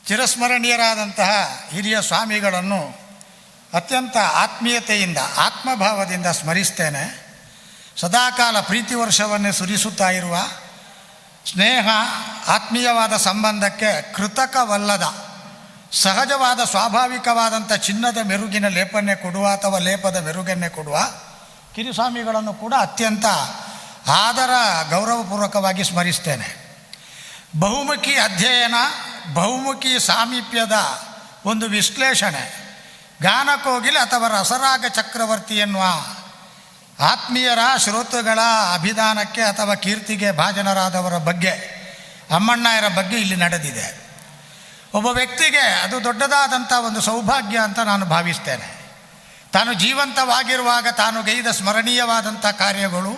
ಚಿರಸ್ಮರಣೀಯರಾದಂತಹ ಹಿರಿಯ ಸ್ವಾಮಿಗಳನ್ನು ಅತ್ಯಂತ ಆತ್ಮೀಯತೆಯಿಂದ ಆತ್ಮಭಾವದಿಂದ ಸ್ಮರಿಸ್ತೇನೆ. ಸದಾಕಾಲ ಪ್ರೀತಿ ವರ್ಷವನ್ನೇ ಸುರಿಸುತ್ತಾ ಇರುವ, ಸ್ನೇಹ ಆತ್ಮೀಯವಾದ ಸಂಬಂಧಕ್ಕೆ ಕೃತಕವಲ್ಲದ ಸಹಜವಾದ ಸ್ವಾಭಾವಿಕವಾದಂಥ ಚಿನ್ನದ ಮೆರುಗಿನ ಲೇಪನ್ನೇ ಕೊಡುವ ಅಥವಾ ಲೇಪದ ಮೆರುಗನ್ನೇ ಕೊಡುವ ಕಿರಿಸ್ವಾಮಿಗಳನ್ನು ಕೂಡ ಅತ್ಯಂತ ಆದರ ಗೌರವಪೂರ್ವಕವಾಗಿ ಸ್ಮರಿಸ್ತೇನೆ. ಬಹುಮುಖಿ ಅಧ್ಯಯನ, ಬಹುಮುಖಿ ಸಾಮೀಪ್ಯದ ಒಂದು ವಿಶ್ಲೇಷಣೆ, ಗಾನಕೋಗಿಲೆ ಅಥವಾ ರಸರಾಗ ಚಕ್ರವರ್ತಿ ಎನ್ನುವ ಆತ್ಮೀಯರ ಶ್ರೋತೃಗಳ ಅಭಿಧಾನಕ್ಕೆ ಅಥವಾ ಕೀರ್ತಿಗೆ ಭಾಜನರಾದವರ ಬಗ್ಗೆ, ಅಮ್ಮಣ್ಣಯರ ಬಗ್ಗೆ ಇಲ್ಲಿ ನಡೆದಿದೆ. ಒಬ್ಬ ವ್ಯಕ್ತಿಗೆ ಅದು ದೊಡ್ಡದಾದಂಥ ಒಂದು ಸೌಭಾಗ್ಯ ಅಂತ ನಾನು ಭಾವಿಸ್ತೇನೆ. ತಾನು ಜೀವಂತವಾಗಿರುವಾಗ ತಾನು ಗೈದ ಸ್ಮರಣೀಯವಾದಂಥ ಕಾರ್ಯಗಳು,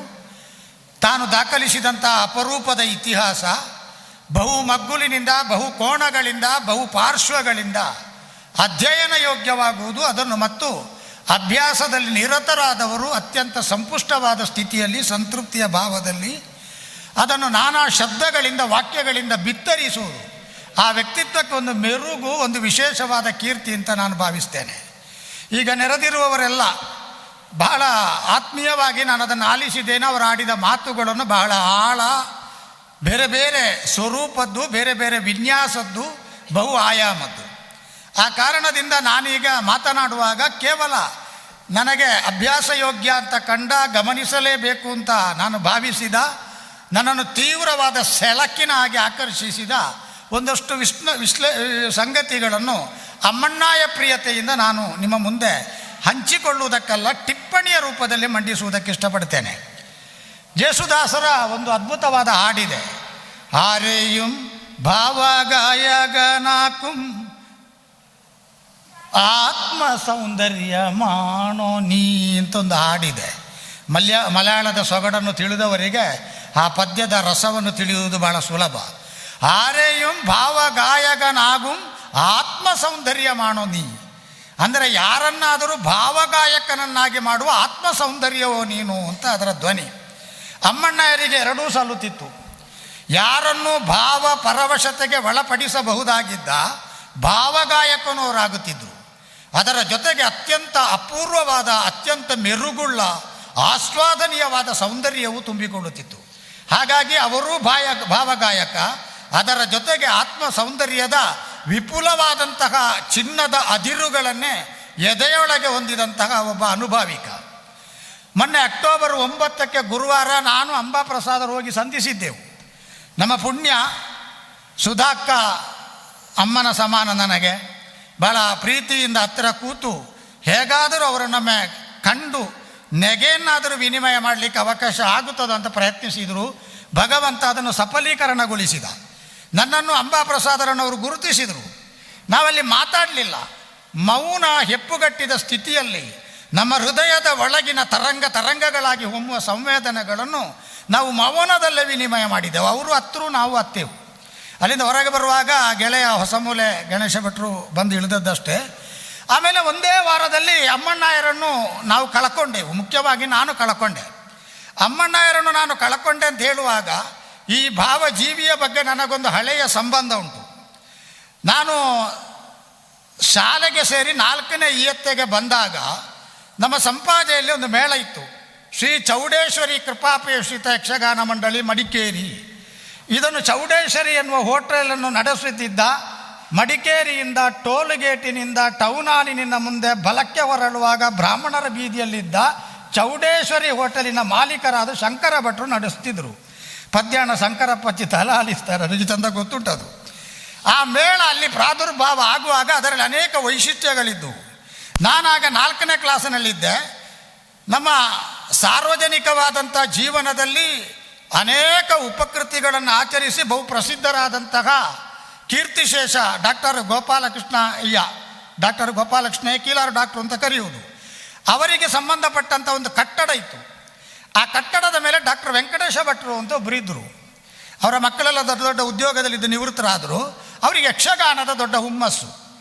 ತಾನು ದಾಖಲಿಸಿದಂಥ ಅಪರೂಪದ ಇತಿಹಾಸ, ಬಹು ಮಗ್ಗುಲಿನಿಂದ, ಬಹು ಕೋಣಗಳಿಂದ, ಬಹು ಪಾರ್ಶ್ವಗಳಿಂದ ಅಧ್ಯಯನ ಯೋಗ್ಯವಾಗುವುದು, ಅದನ್ನು ಮತ್ತು ಅಭ್ಯಾಸದಲ್ಲಿ ನಿರತರಾದವರು ಅತ್ಯಂತ ಸಂಪುಷ್ಟವಾದ ಸ್ಥಿತಿಯಲ್ಲಿ, ಸಂತೃಪ್ತಿಯ ಭಾವದಲ್ಲಿ ಅದನ್ನು ನಾನಾ ಶಬ್ದಗಳಿಂದ, ವಾಕ್ಯಗಳಿಂದ ಬಿತ್ತರಿಸುವುದು ಆ ವ್ಯಕ್ತಿತ್ವಕ್ಕೆ ಒಂದು ಮೆರುಗು, ಒಂದು ವಿಶೇಷವಾದ ಕೀರ್ತಿ ಅಂತ ನಾನು ಭಾವಿಸ್ತೇನೆ. ಈಗ ನೆರೆದಿರುವವರೆಲ್ಲ ಬಹಳ ಆತ್ಮೀಯವಾಗಿ ನಾನು ಅದನ್ನು ಆಲಿಸಿದ್ದೇನೆ. ಅವರು ಆಡಿದ ಮಾತುಗಳನ್ನು ಬಹಳ ಆಳ, ಬೇರೆ ಬೇರೆ ಸ್ವರೂಪದ್ದು, ಬೇರೆ ಬೇರೆ ವಿನ್ಯಾಸದ್ದು, ಬಹು ಆಯಾಮದ್ದು. ಆ ಕಾರಣದಿಂದ ನಾನೀಗ ಮಾತನಾಡುವಾಗ ಕೇವಲ ನನಗೆ ಅಭ್ಯಾಸ ಯೋಗ್ಯ ಅಂತ ಕಂಡ, ಗಮನಿಸಲೇಬೇಕು ಅಂತ ನಾನು ಭಾವಿಸಿದ, ನನ್ನನ್ನು ತೀವ್ರವಾದ ಸೆಳಕಿನ ಹಾಗೆ ಆಕರ್ಷಿಸಿದ ಒಂದಷ್ಟು ಸಂಗತಿಗಳನ್ನು ಅಮ್ಮಣ್ಣಾಯ ಪ್ರಿಯತೆಯಿಂದ ನಾನು ನಿಮ್ಮ ಮುಂದೆ ಹಂಚಿಕೊಳ್ಳುವುದಕ್ಕಲ್ಲ, ಟಿಪ್ಪಣಿಯ ರೂಪದಲ್ಲಿ ಮಂಡಿಸುವುದಕ್ಕೆ ಇಷ್ಟಪಡ್ತೇನೆ. ಜೇಸುದಾಸರ ಒಂದು ಅದ್ಭುತವಾದ ಹಾಡಿದೆ, ಆರೆಯುಂ ಭಾವಗಾಯಗನಾಕುಂ ಆತ್ಮ ಸೌಂದರ್ಯ ಮಾಡೋ ನೀ ಅಂತ ಒಂದು ಹಾಡಿದೆ. ಮಲಯಾಳದ ಸೊಗಡನ್ನು ತಿಳಿದವರಿಗೆ ಆ ಪದ್ಯದ ರಸವನ್ನು ತಿಳಿಯುವುದು ಬಹಳ ಸುಲಭ. ಆರೆಯುಂ ಭಾವಗಾಯಕನಾಗುಂ ಆತ್ಮ ಸೌಂದರ್ಯ ಮಾಡೋ ನೀ ಅಂದರೆ ಯಾರನ್ನಾದರೂ ಭಾವಗಾಯಕನನ್ನಾಗಿ ಮಾಡುವ ಆತ್ಮ ಸೌಂದರ್ಯವೋ ನೀನು ಅಂತ ಅದರ ಧ್ವನಿ. ಅಮ್ಮಣ್ಣಯರಿಗೆ ಎರಡೂ ಸಲ್ಲುತ್ತಿತ್ತು. ಯಾರನ್ನು ಭಾವ ಪರವಶತೆಗೆ ಒಳಪಡಿಸಬಹುದಾಗಿದ್ದ ಭಾವಗಾಯಕನವರಾಗುತ್ತಿದ್ದರು. ಅದರ ಜೊತೆಗೆ ಅತ್ಯಂತ ಅಪೂರ್ವವಾದ, ಅತ್ಯಂತ ಮೆರುಗುಳ್ಳ, ಆಸ್ವಾದನೀಯವಾದ ಸೌಂದರ್ಯವು ತುಂಬಿಕೊಳ್ಳುತ್ತಿತ್ತು. ಹಾಗಾಗಿ ಅವರೂ ಭಾವಗಾಯಕ, ಅದರ ಜೊತೆಗೆ ಆತ್ಮ ಸೌಂದರ್ಯದ ವಿಪುಲವಾದಂತಹ ಚಿನ್ನದ ಅದಿರುಗಳನ್ನೇ ಎದೆಯೊಳಗೆ ಹೊಂದಿದಂತಹ ಒಬ್ಬ ಅನುಭಾವಿಕ. ಮೊನ್ನೆ ಅಕ್ಟೋಬರ್ 9 ಗುರುವಾರ ನಾನು ಅಂಬಾಪ್ರಸಾದರು ಹೋಗಿ ಸಂಧಿಸಿದ್ದೆವು. ನಮ್ಮ ಪುಣ್ಯ ಸುಧಾಕ್ಕ ಅಮ್ಮನ ಸಮಾನ ನನಗೆ ಬಹಳ ಪ್ರೀತಿಯಿಂದ ಹತ್ತಿರ ಕೂತು ಹೇಗಾದರೂ ಅವರನ್ನೊಮ್ಮೆ ಕಂಡು ನೆಗೆಯನ್ನಾದರೂ ವಿನಿಮಯ ಮಾಡಲಿಕ್ಕೆ ಅವಕಾಶ ಆಗುತ್ತದೆ ಅಂತ ಪ್ರಯತ್ನಿಸಿದರು. ಭಗವಂತ ಅದನ್ನು ಸಫಲೀಕರಣಗೊಳಿಸಿದ. ನನ್ನನ್ನು ಅಂಬಾಪ್ರಸಾದರನ್ನವರು ಗುರುತಿಸಿದರು. ನಾವಲ್ಲಿ ಮಾತಾಡಲಿಲ್ಲ, ಮೌನ ಹೆಪ್ಪುಗಟ್ಟಿದ ಸ್ಥಿತಿಯಲ್ಲಿ ನಮ್ಮ ಹೃದಯದ ಒಳಗಿನ ತರಂಗಗಳಾಗಿ ಹೊಮ್ಮುವ ಸಂವೇದನೆಗಳನ್ನು ನಾವು ಮೌನದಲ್ಲೇ ವಿನಿಮಯ ಮಾಡಿದೆವು. ಅವರು ಹತ್ತರು, ನಾವು ಹತ್ತೇವು. ಅಲ್ಲಿಂದ ಹೊರಗೆ ಬರುವಾಗ ಗೆಳೆಯ ಹೊಸಮೂಲೆ ಗಣೇಶ ಭಟ್ರು ಬಂದು ಇಳಿದದ್ದಷ್ಟೇ. ಆಮೇಲೆ ಒಂದೇ ವಾರದಲ್ಲಿ ಅಮ್ಮಣ್ಣಯರನ್ನು ನಾವು ಕಳ್ಕೊಂಡೆವು. ಮುಖ್ಯವಾಗಿ ನಾನು ಕಳ್ಕೊಂಡೆ. ಅಮ್ಮಣ್ಣಯರನ್ನು ನಾನು ಕಳ್ಕೊಂಡೆ ಅಂತ ಹೇಳುವಾಗ ಈ ಭಾವಜೀವಿಯ ಬಗ್ಗೆ ನನಗೊಂದು ಹಳೆಯ ಸಂಬಂಧ ಉಂಟು. ನಾನು ಶಾಲೆಗೆ ಸೇರಿ 4ನೇ ಇಯತ್ತೆಗೆ ಬಂದಾಗ ನಮ್ಮ ಸಂಪಾಜೆಯಲ್ಲಿ ಒಂದು ಮೇಳ ಇತ್ತು. ಶ್ರೀ ಚೌಡೇಶ್ವರಿ ಕೃಪಾಪೇಕ್ಷಿತ ಯಕ್ಷಗಾನ ಮಂಡಳಿ ಮಡಿಕೇರಿ. ಇದನ್ನು ಚೌಡೇಶ್ವರಿ ಎನ್ನುವ ಹೋಟೆಲನ್ನು ನಡೆಸುತ್ತಿದ್ದ, ಮಡಿಕೇರಿಯಿಂದ ಟೋಲ್ಗೇಟಿನಿಂದ ಟೌನ್ ಹಾಲಿನಿಂದ ಮುಂದೆ ಬಲಕ್ಕೆ ಹೊರಳುವಾಗ ಬ್ರಾಹ್ಮಣರ ಬೀದಿಯಲ್ಲಿದ್ದ ಚೌಡೇಶ್ವರಿ ಹೋಟೆಲಿನ ಮಾಲೀಕರಾದ ಶಂಕರ ಭಟ್ರು ನಡೆಸ್ತಿದ್ರು. ಪದ್ಯಾಣ ಶಂಕರಪ್ಪಚ್ಚಿ ತಲಾಲಿಸ್ತಾರೆ, ನನಗೆ ಚಂದ ಗೊತ್ತುಂಟದು. ಆ ಮೇಳ ಅಲ್ಲಿ ಪ್ರಾದುರ್ಭಾವ ಆಗುವಾಗ ಅದರಲ್ಲಿ ಅನೇಕ ವೈಶಿಷ್ಟ್ಯಗಳಿದ್ದವು. ನಾನಾಗ 4ನೇ ಕ್ಲಾಸಿನಲ್ಲಿದ್ದೆ. ನಮ್ಮ ಸಾರ್ವಜನಿಕವಾದಂಥ ಜೀವನದಲ್ಲಿ ಅನೇಕ ಉಪಕೃತಿಗಳನ್ನು ಆಚರಿಸಿ ಬಹು ಪ್ರಸಿದ್ಧರಾದಂತಹ ಕೀರ್ತಿಶೇಷ doctor Gopalakrishna doctor Gopalakrishna Keelaru doctor ಅಂತ ಕರೆಯುವುದು, ಅವರಿಗೆ ಸಂಬಂಧಪಟ್ಟಂಥ ಒಂದು ಕಟ್ಟಡ ಇತ್ತು. ಆ ಕಟ್ಟಡದ ಮೇಲೆ ಡಾಕ್ಟರ್ ವೆಂಕಟೇಶ ಭಟ್ರು ಅಂತ ಒಬ್ಬರು ಇದ್ದರು. ಅವರ ಮಕ್ಕಳೆಲ್ಲ ದೊಡ್ಡ ದೊಡ್ಡ ಉದ್ಯೋಗದಲ್ಲಿದ್ದು ನಿವೃತ್ತರಾದರು. ಅವರಿಗೆ ಯಕ್ಷಗಾನದ ದೊಡ್ಡ ಹುಮ್ಮಸ್ಸು.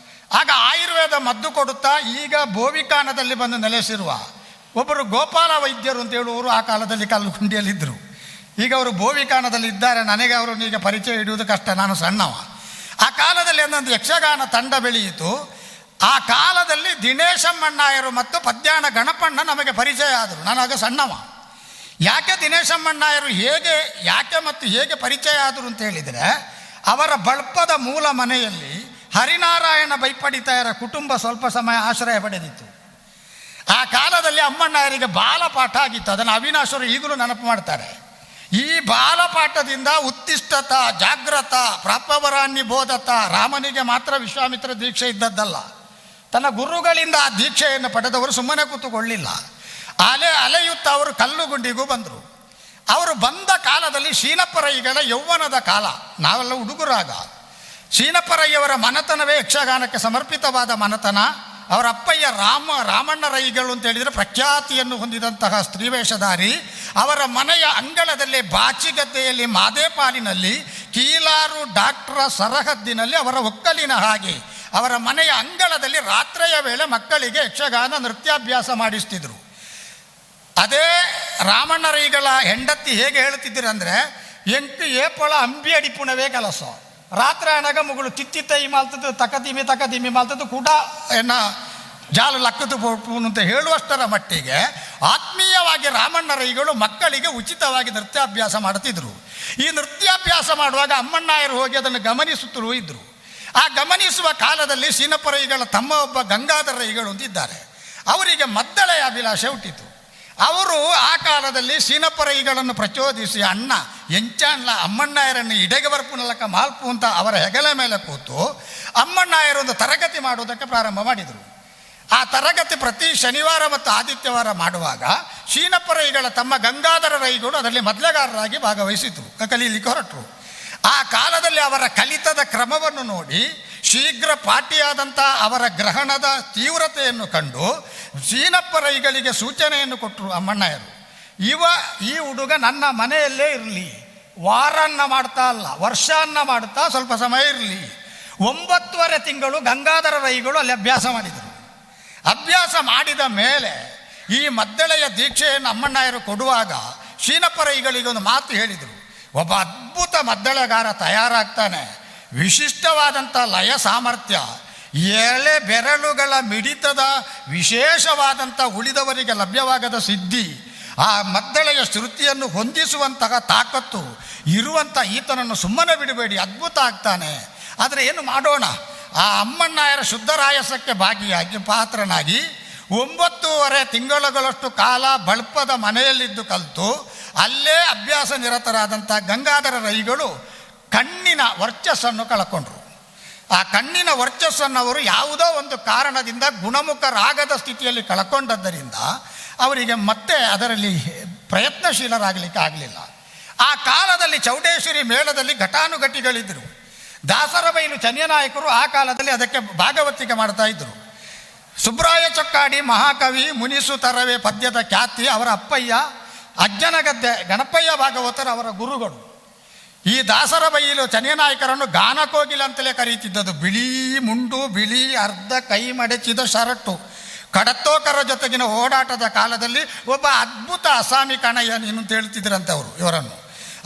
ಆಗ ಆಯುರ್ವೇದ ಮದ್ದು ಕೊಡುತ್ತಾ ಈಗ ಬೋವಿಕಾನದಲ್ಲಿ ಬಂದು ನೆಲೆಸಿರುವ ಒಬ್ಬರು ಗೋಪಾಲ ವೈದ್ಯರು ಅಂತ ಹೇಳುವವರು ಆ ಕಾಲದಲ್ಲಿ ಕಲ್ಲುಗುಂಡಿಯಲ್ಲಿದ್ದರು. ಈಗ ಅವರು ಬೋವಿಕಾನದಲ್ಲಿ ಇದ್ದಾರೆ. ನನಗೆ ಅವರನ್ನು ಈಗ ಪರಿಚಯ ಇಡುವುದು ಕಷ್ಟ, ನಾನು ಸಣ್ಣವ. ಆ ಕಾಲದಲ್ಲಿ ಒಂದೊಂದು ಯಕ್ಷಗಾನ ತಂಡ ಬೆಳೆಯಿತು. ಆ ಕಾಲದಲ್ಲಿ ದಿನೇಶಮ್ಮಣ್ಣಾಯರು ಮತ್ತು ಪದ್ಯಾಣ ಗಣಪಣ್ಣ ನಮಗೆ ಪರಿಚಯ ಆದರು. ನಾನಾಗ ಸಣ್ಣವ. ಯಾಕೆ ದಿನೇಶಮ್ಮಣ್ಣಾಯರು ಯಾಕೆ ಮತ್ತು ಹೇಗೆ ಪರಿಚಯ ಆದರು ಅಂತ ಹೇಳಿದರೆ, ಅವರ ಬಳಪದ ಮೂಲ ಮನೆಯಲ್ಲಿ ಹರಿನಾರಾಯಣ ಬೈಪಡಿತಾಯರ ಕುಟುಂಬ ಸ್ವಲ್ಪ ಸಮಯ ಆಶ್ರಯ ಪಡೆದಿತ್ತು. ಆ ಕಾಲದಲ್ಲಿ ಅಮ್ಮಣ್ಣಾಯರಿಗೆ ಬಾಲಪಾಠ ಆಗಿತ್ತು. ಅದನ್ನು ಅವಿನಾಶರು ಈಗಲೂ ನೆನಪು ಮಾಡ್ತಾರೆ. ಈ ಬಾಲಪಾಠದಿಂದ ಉತ್ತಿಷ್ಠತ, ಜಾಗ್ರತ, ಪ್ರಾಪ್ಯವರಾನ್ಯ ಬೋಧತ, ರಾಮನಿಗೆ ಮಾತ್ರ ವಿಶ್ವಾಮಿತ್ರ ದೀಕ್ಷೆ ಇದ್ದದ್ದಲ್ಲ, ತನ್ನ ಗುರುಗಳಿಂದ ಆ ದೀಕ್ಷೆಯನ್ನು ಪಡೆದವರು ಸುಮ್ಮನೆ ಕೂತುಕೊಳ್ಳಿಲ್ಲ. ಅಲೆಯುತ್ತಾ ಅವರು ಕಲ್ಲುಗುಂಡಿಗೂ ಬಂದರು. ಅವರು ಬಂದ ಕಾಲದಲ್ಲಿ ಶೀನಪ್ಪರೈಗಳ ಯೌವನದ ಕಾಲ, ನಾವೆಲ್ಲ ಹುಡುಗರಾಗ. ಶೀನಪ್ಪರಯ್ಯವರ ಮನತನವೇ ಯಕ್ಷಗಾನಕ್ಕೆ ಸಮರ್ಪಿತವಾದ ಮನತನ. ಅವರ ಅಪ್ಪಯ್ಯ ರಾಮಣ್ಣ ರೈಗಳು ಅಂತ ಹೇಳಿದರೆ ಪ್ರಖ್ಯಾತಿಯನ್ನು ಹೊಂದಿದಂತಹ ಸ್ತ್ರೀವೇಷಧಾರಿ. ಅವರ ಮನೆಯ ಅಂಗಳದಲ್ಲಿ ಬಾಚಿಗದ್ದೆಯಲ್ಲಿ ಮಾದೇಪಾಲಿನಲ್ಲಿ ಕೀಲಾರು ಡಾಕ್ಟರ ಸರಹದ್ದಿನಲ್ಲಿ ಅವರ ಒಕ್ಕಲಿನ ಹಾಗೆ ಅವರ ಮನೆಯ ಅಂಗಳದಲ್ಲಿ ರಾತ್ರಿಯ ವೇಳೆ ಮಕ್ಕಳಿಗೆ ಯಕ್ಷಗಾನ ನೃತ್ಯಾಭ್ಯಾಸ ಮಾಡಿಸ್ತಿದ್ರು. ಅದೇ ರಾಮಣ್ಣ ರೈಗಳ ಹೆಂಡತಿ ಹೇಗೆ ಹೇಳ್ತಿದ್ದೀರಂದರೆ, ಎಂಟು ಏಪಳ ಅಂಬಿ ಅಡಿಪುಣವೇ ಕೆಲಸ, ರಾತ್ರಿ ಅಣಗ ಮುಗಳು ತಿತ್ತಿತ್ತೈ ಮಾಲ್ತದ್ದು ತಕದಿಮಿ ಮಾಲ್ತದ್ದು ಕೂಡ ಜಾಲು ಲಕ್ಕದು ಪೋಪುನು ಅಂತ ಹೇಳುವಷ್ಟರ ಮಟ್ಟಿಗೆ ಆತ್ಮೀಯವಾಗಿ ರಾಮಣ್ಣ ರೈಗಳು ಮಕ್ಕಳಿಗೆ ಉಚಿತವಾಗಿ ನೃತ್ಯಾಭ್ಯಾಸ ಮಾಡ್ತಿದ್ರು. ಈ ನೃತ್ಯಾಭ್ಯಾಸ ಮಾಡುವಾಗ ಅಮ್ಮಣ್ಣಾಯರು ಹೋಗಿ ಅದನ್ನು ಗಮನಿಸುತ್ತಲೂ ಇದ್ದರು. ಆ ಗಮನಿಸುವ ಕಾಲದಲ್ಲಿ ಶೀನಪ್ಪರೈಗಳ ತಮ್ಮ ಒಬ್ಬ ಗಂಗಾಧರ ರೈಗಳು ಅಂತಿದ್ದಾರೆ. ಅವರಿಗೆ ಮದ್ದಳೆಯ ಅಭಿಲಾಷೆ ಹುಟ್ಟಿತು. ಅವರು ಆ ಕಾಲದಲ್ಲಿ ಶೀನಪ್ಪರೈಗಳನ್ನು ಪ್ರಚೋದಿಸಿ, ಅಣ್ಣ ಎಂಚಾಣ್ಲ ಅಮ್ಮಣ್ಣಾಯರನ್ನು ಇಡೆಗೆ ಬರ್ಪುನಲಕ ಮಾಲ್ಪು ಅಂತ ಅವರ ಹೆಗಲ ಮೇಲೆ ಕೂತು ಅಮ್ಮಣ್ಣಾಯರೊಂದು ತರಗತಿ ಮಾಡುವುದಕ್ಕೆ ಪ್ರಾರಂಭ ಮಾಡಿದರು. ಆ ತರಗತಿ ಪ್ರತಿ ಶನಿವಾರ ಮತ್ತು ಆದಿತ್ಯವಾರ ಮಾಡುವಾಗ ಶೀನಪ್ಪರೈಗಳ ತಮ್ಮ ಗಂಗಾಧರ ರೈಗಳು ಅದರಲ್ಲಿ ಮೊದಲೆಗಾರರಾಗಿ ಭಾಗವಹಿಸಿದರು, ಕಲೀಲಿಕ್ಕೆ ಹೊರಟರು. ಆ ಕಾಲದಲ್ಲಿ ಅವರ ಕಲಿತದ ಕ್ರಮವನ್ನು ನೋಡಿ ಶೀಘ್ರ ಪಾಠಿಯಾದಂಥ ಅವರ ಗ್ರಹಣದ ತೀವ್ರತೆಯನ್ನು ಕಂಡು ಶೀನಪ್ಪರೈಗಳಿಗೆ ಸೂಚನೆಯನ್ನು ಕೊಟ್ಟರು ಅಮ್ಮಣ್ಣಾಯರು. ಈ ಹುಡುಗ ನನ್ನ ಮನೆಯಲ್ಲೇ ಇರಲಿ, ವಾರನ್ನ ಮಾಡ್ತಾ ಅಲ್ಲ ವರ್ಷಾನ್ನ ಮಾಡ್ತಾ ಸ್ವಲ್ಪ ಸಮಯ ಇರಲಿ. 9.5 ತಿಂಗಳು ಗಂಗಾಧರ ರೈಗಳು ಅಲ್ಲಿ ಅಭ್ಯಾಸ ಮಾಡಿದರು. ಅಭ್ಯಾಸ ಮಾಡಿದ ಮೇಲೆ ಈ ಮದ್ದಳೆಯ ದೀಕ್ಷೆಯನ್ನು ಅಮ್ಮಣ್ಣಾಯರು ಕೊಡುವಾಗ ಶೀನಪ್ಪರೈಗಳಿಗೆ ಒಂದು ಮಾತು ಹೇಳಿದರು. ಒಬ್ಬ ಅದ್ಭುತ ಮದ್ದಳೆಗಾರ ತಯಾರಾಗ್ತಾನೆ, ವಿಶಿಷ್ಟವಾದಂಥ ಲಯ ಸಾಮರ್ಥ್ಯ, ಎಳೆ ಬೆರಳುಗಳ ಮಿಡಿತದ ವಿಶೇಷವಾದಂಥ ಉಳಿದವರಿಗೆ ಲಭ್ಯವಾಗದ ಸಿದ್ಧಿ, ಆ ಮದ್ದಳೆಯ ಶ್ರುತಿಯನ್ನು ಹೊಂದಿಸುವಂತಹ ತಾಕತ್ತು ಇರುವಂಥ ಈತನನ್ನು ಸುಮ್ಮನೆ ಬಿಡಬೇಡಿ, ಅದ್ಭುತ ಆಗ್ತಾನೆ. ಆದರೆ ಏನು ಮಾಡೋಣ, ಆ ಅಮ್ಮಣ್ಣಾಯರ ಶುದ್ಧರಾಯಸಕ್ಕೆ ಭಾಗಿಯಾಗಿ ಪಾತ್ರನಾಗಿ 9.5 ತಿಂಗಳುಗಳಷ್ಟು ಕಾಲ ಬಳಪದ ಮನೆಯಲ್ಲಿದ್ದು ಕಲಿತು ಅಲ್ಲೇ ಅಭ್ಯಾಸ ನಿರತರಾದಂಥ ಗಂಗಾಧರ ರೈಗಳು ಕಣ್ಣಿನ ವರ್ಚಸ್ಸನ್ನು ಕಳ್ಕೊಂಡ್ರು. ಆ ಕಣ್ಣಿನ ವರ್ಚಸ್ಸನ್ನು ಅವರು ಯಾವುದೋ ಒಂದು ಕಾರಣದಿಂದ ಗುಣಮುಖರಾಗದ ಸ್ಥಿತಿಯಲ್ಲಿ ಕಳ್ಕೊಂಡದ್ದರಿಂದ ಅವರಿಗೆ ಮತ್ತೆ ಅದರಲ್ಲಿ ಪ್ರಯತ್ನಶೀಲರಾಗಲಿಕ್ಕೆ ಆಗಲಿಲ್ಲ. ಆ ಕಾಲದಲ್ಲಿ ಚೌಡೇಶ್ವರಿ ಮೇಳದಲ್ಲಿ ಘಟಾನುಘಟಿಗಳಿದ್ದರು. ದಾಸರಬೈಲು ಚನ್ಯನಾಯಕರು ಆ ಕಾಲದಲ್ಲಿ ಅದಕ್ಕೆ ಭಾಗವತಿಕೆ ಮಾಡ್ತಾ ಇದ್ದರು. ಸುಬ್ರಾಯ ಚೊಕ್ಕಾಡಿ ಮಹಾಕವಿ ಮುನಿಸು ತರವೆ ಪದ್ಯದ ಖ್ಯಾತಿ ಅವರ ಅಪ್ಪಯ್ಯ, ಅಜ್ಜನಗದ್ದೆ ಗಣಪಯ್ಯ ಭಾಗವತರು ಅವರ ಗುರುಗಳು. ಈ ದಾಸರಬೈಲು ಚನ್ಯನಾಯಕರನ್ನು ಗಾನಕೋಗಿಲ ಅಂತಲೇ ಕರೀತಿದ್ದದು. ಬಿಳಿ ಮುಂಡು, ಬಿಳಿ ಅರ್ಧ ಕೈ ಮಡಚಿದ ಶರಟು, ಕಡತೋಕರ ಜೊತೆಗಿನ ಓಡಾಟದ ಕಾಲದಲ್ಲಿ ಒಬ್ಬ ಅದ್ಭುತ ಅಸಾಮಿ ಕಣಯ್ಯ ನೀನು ಅಂತ ಹೇಳ್ತಿದ್ರಂತೆ ಅವರು ಇವರನ್ನು.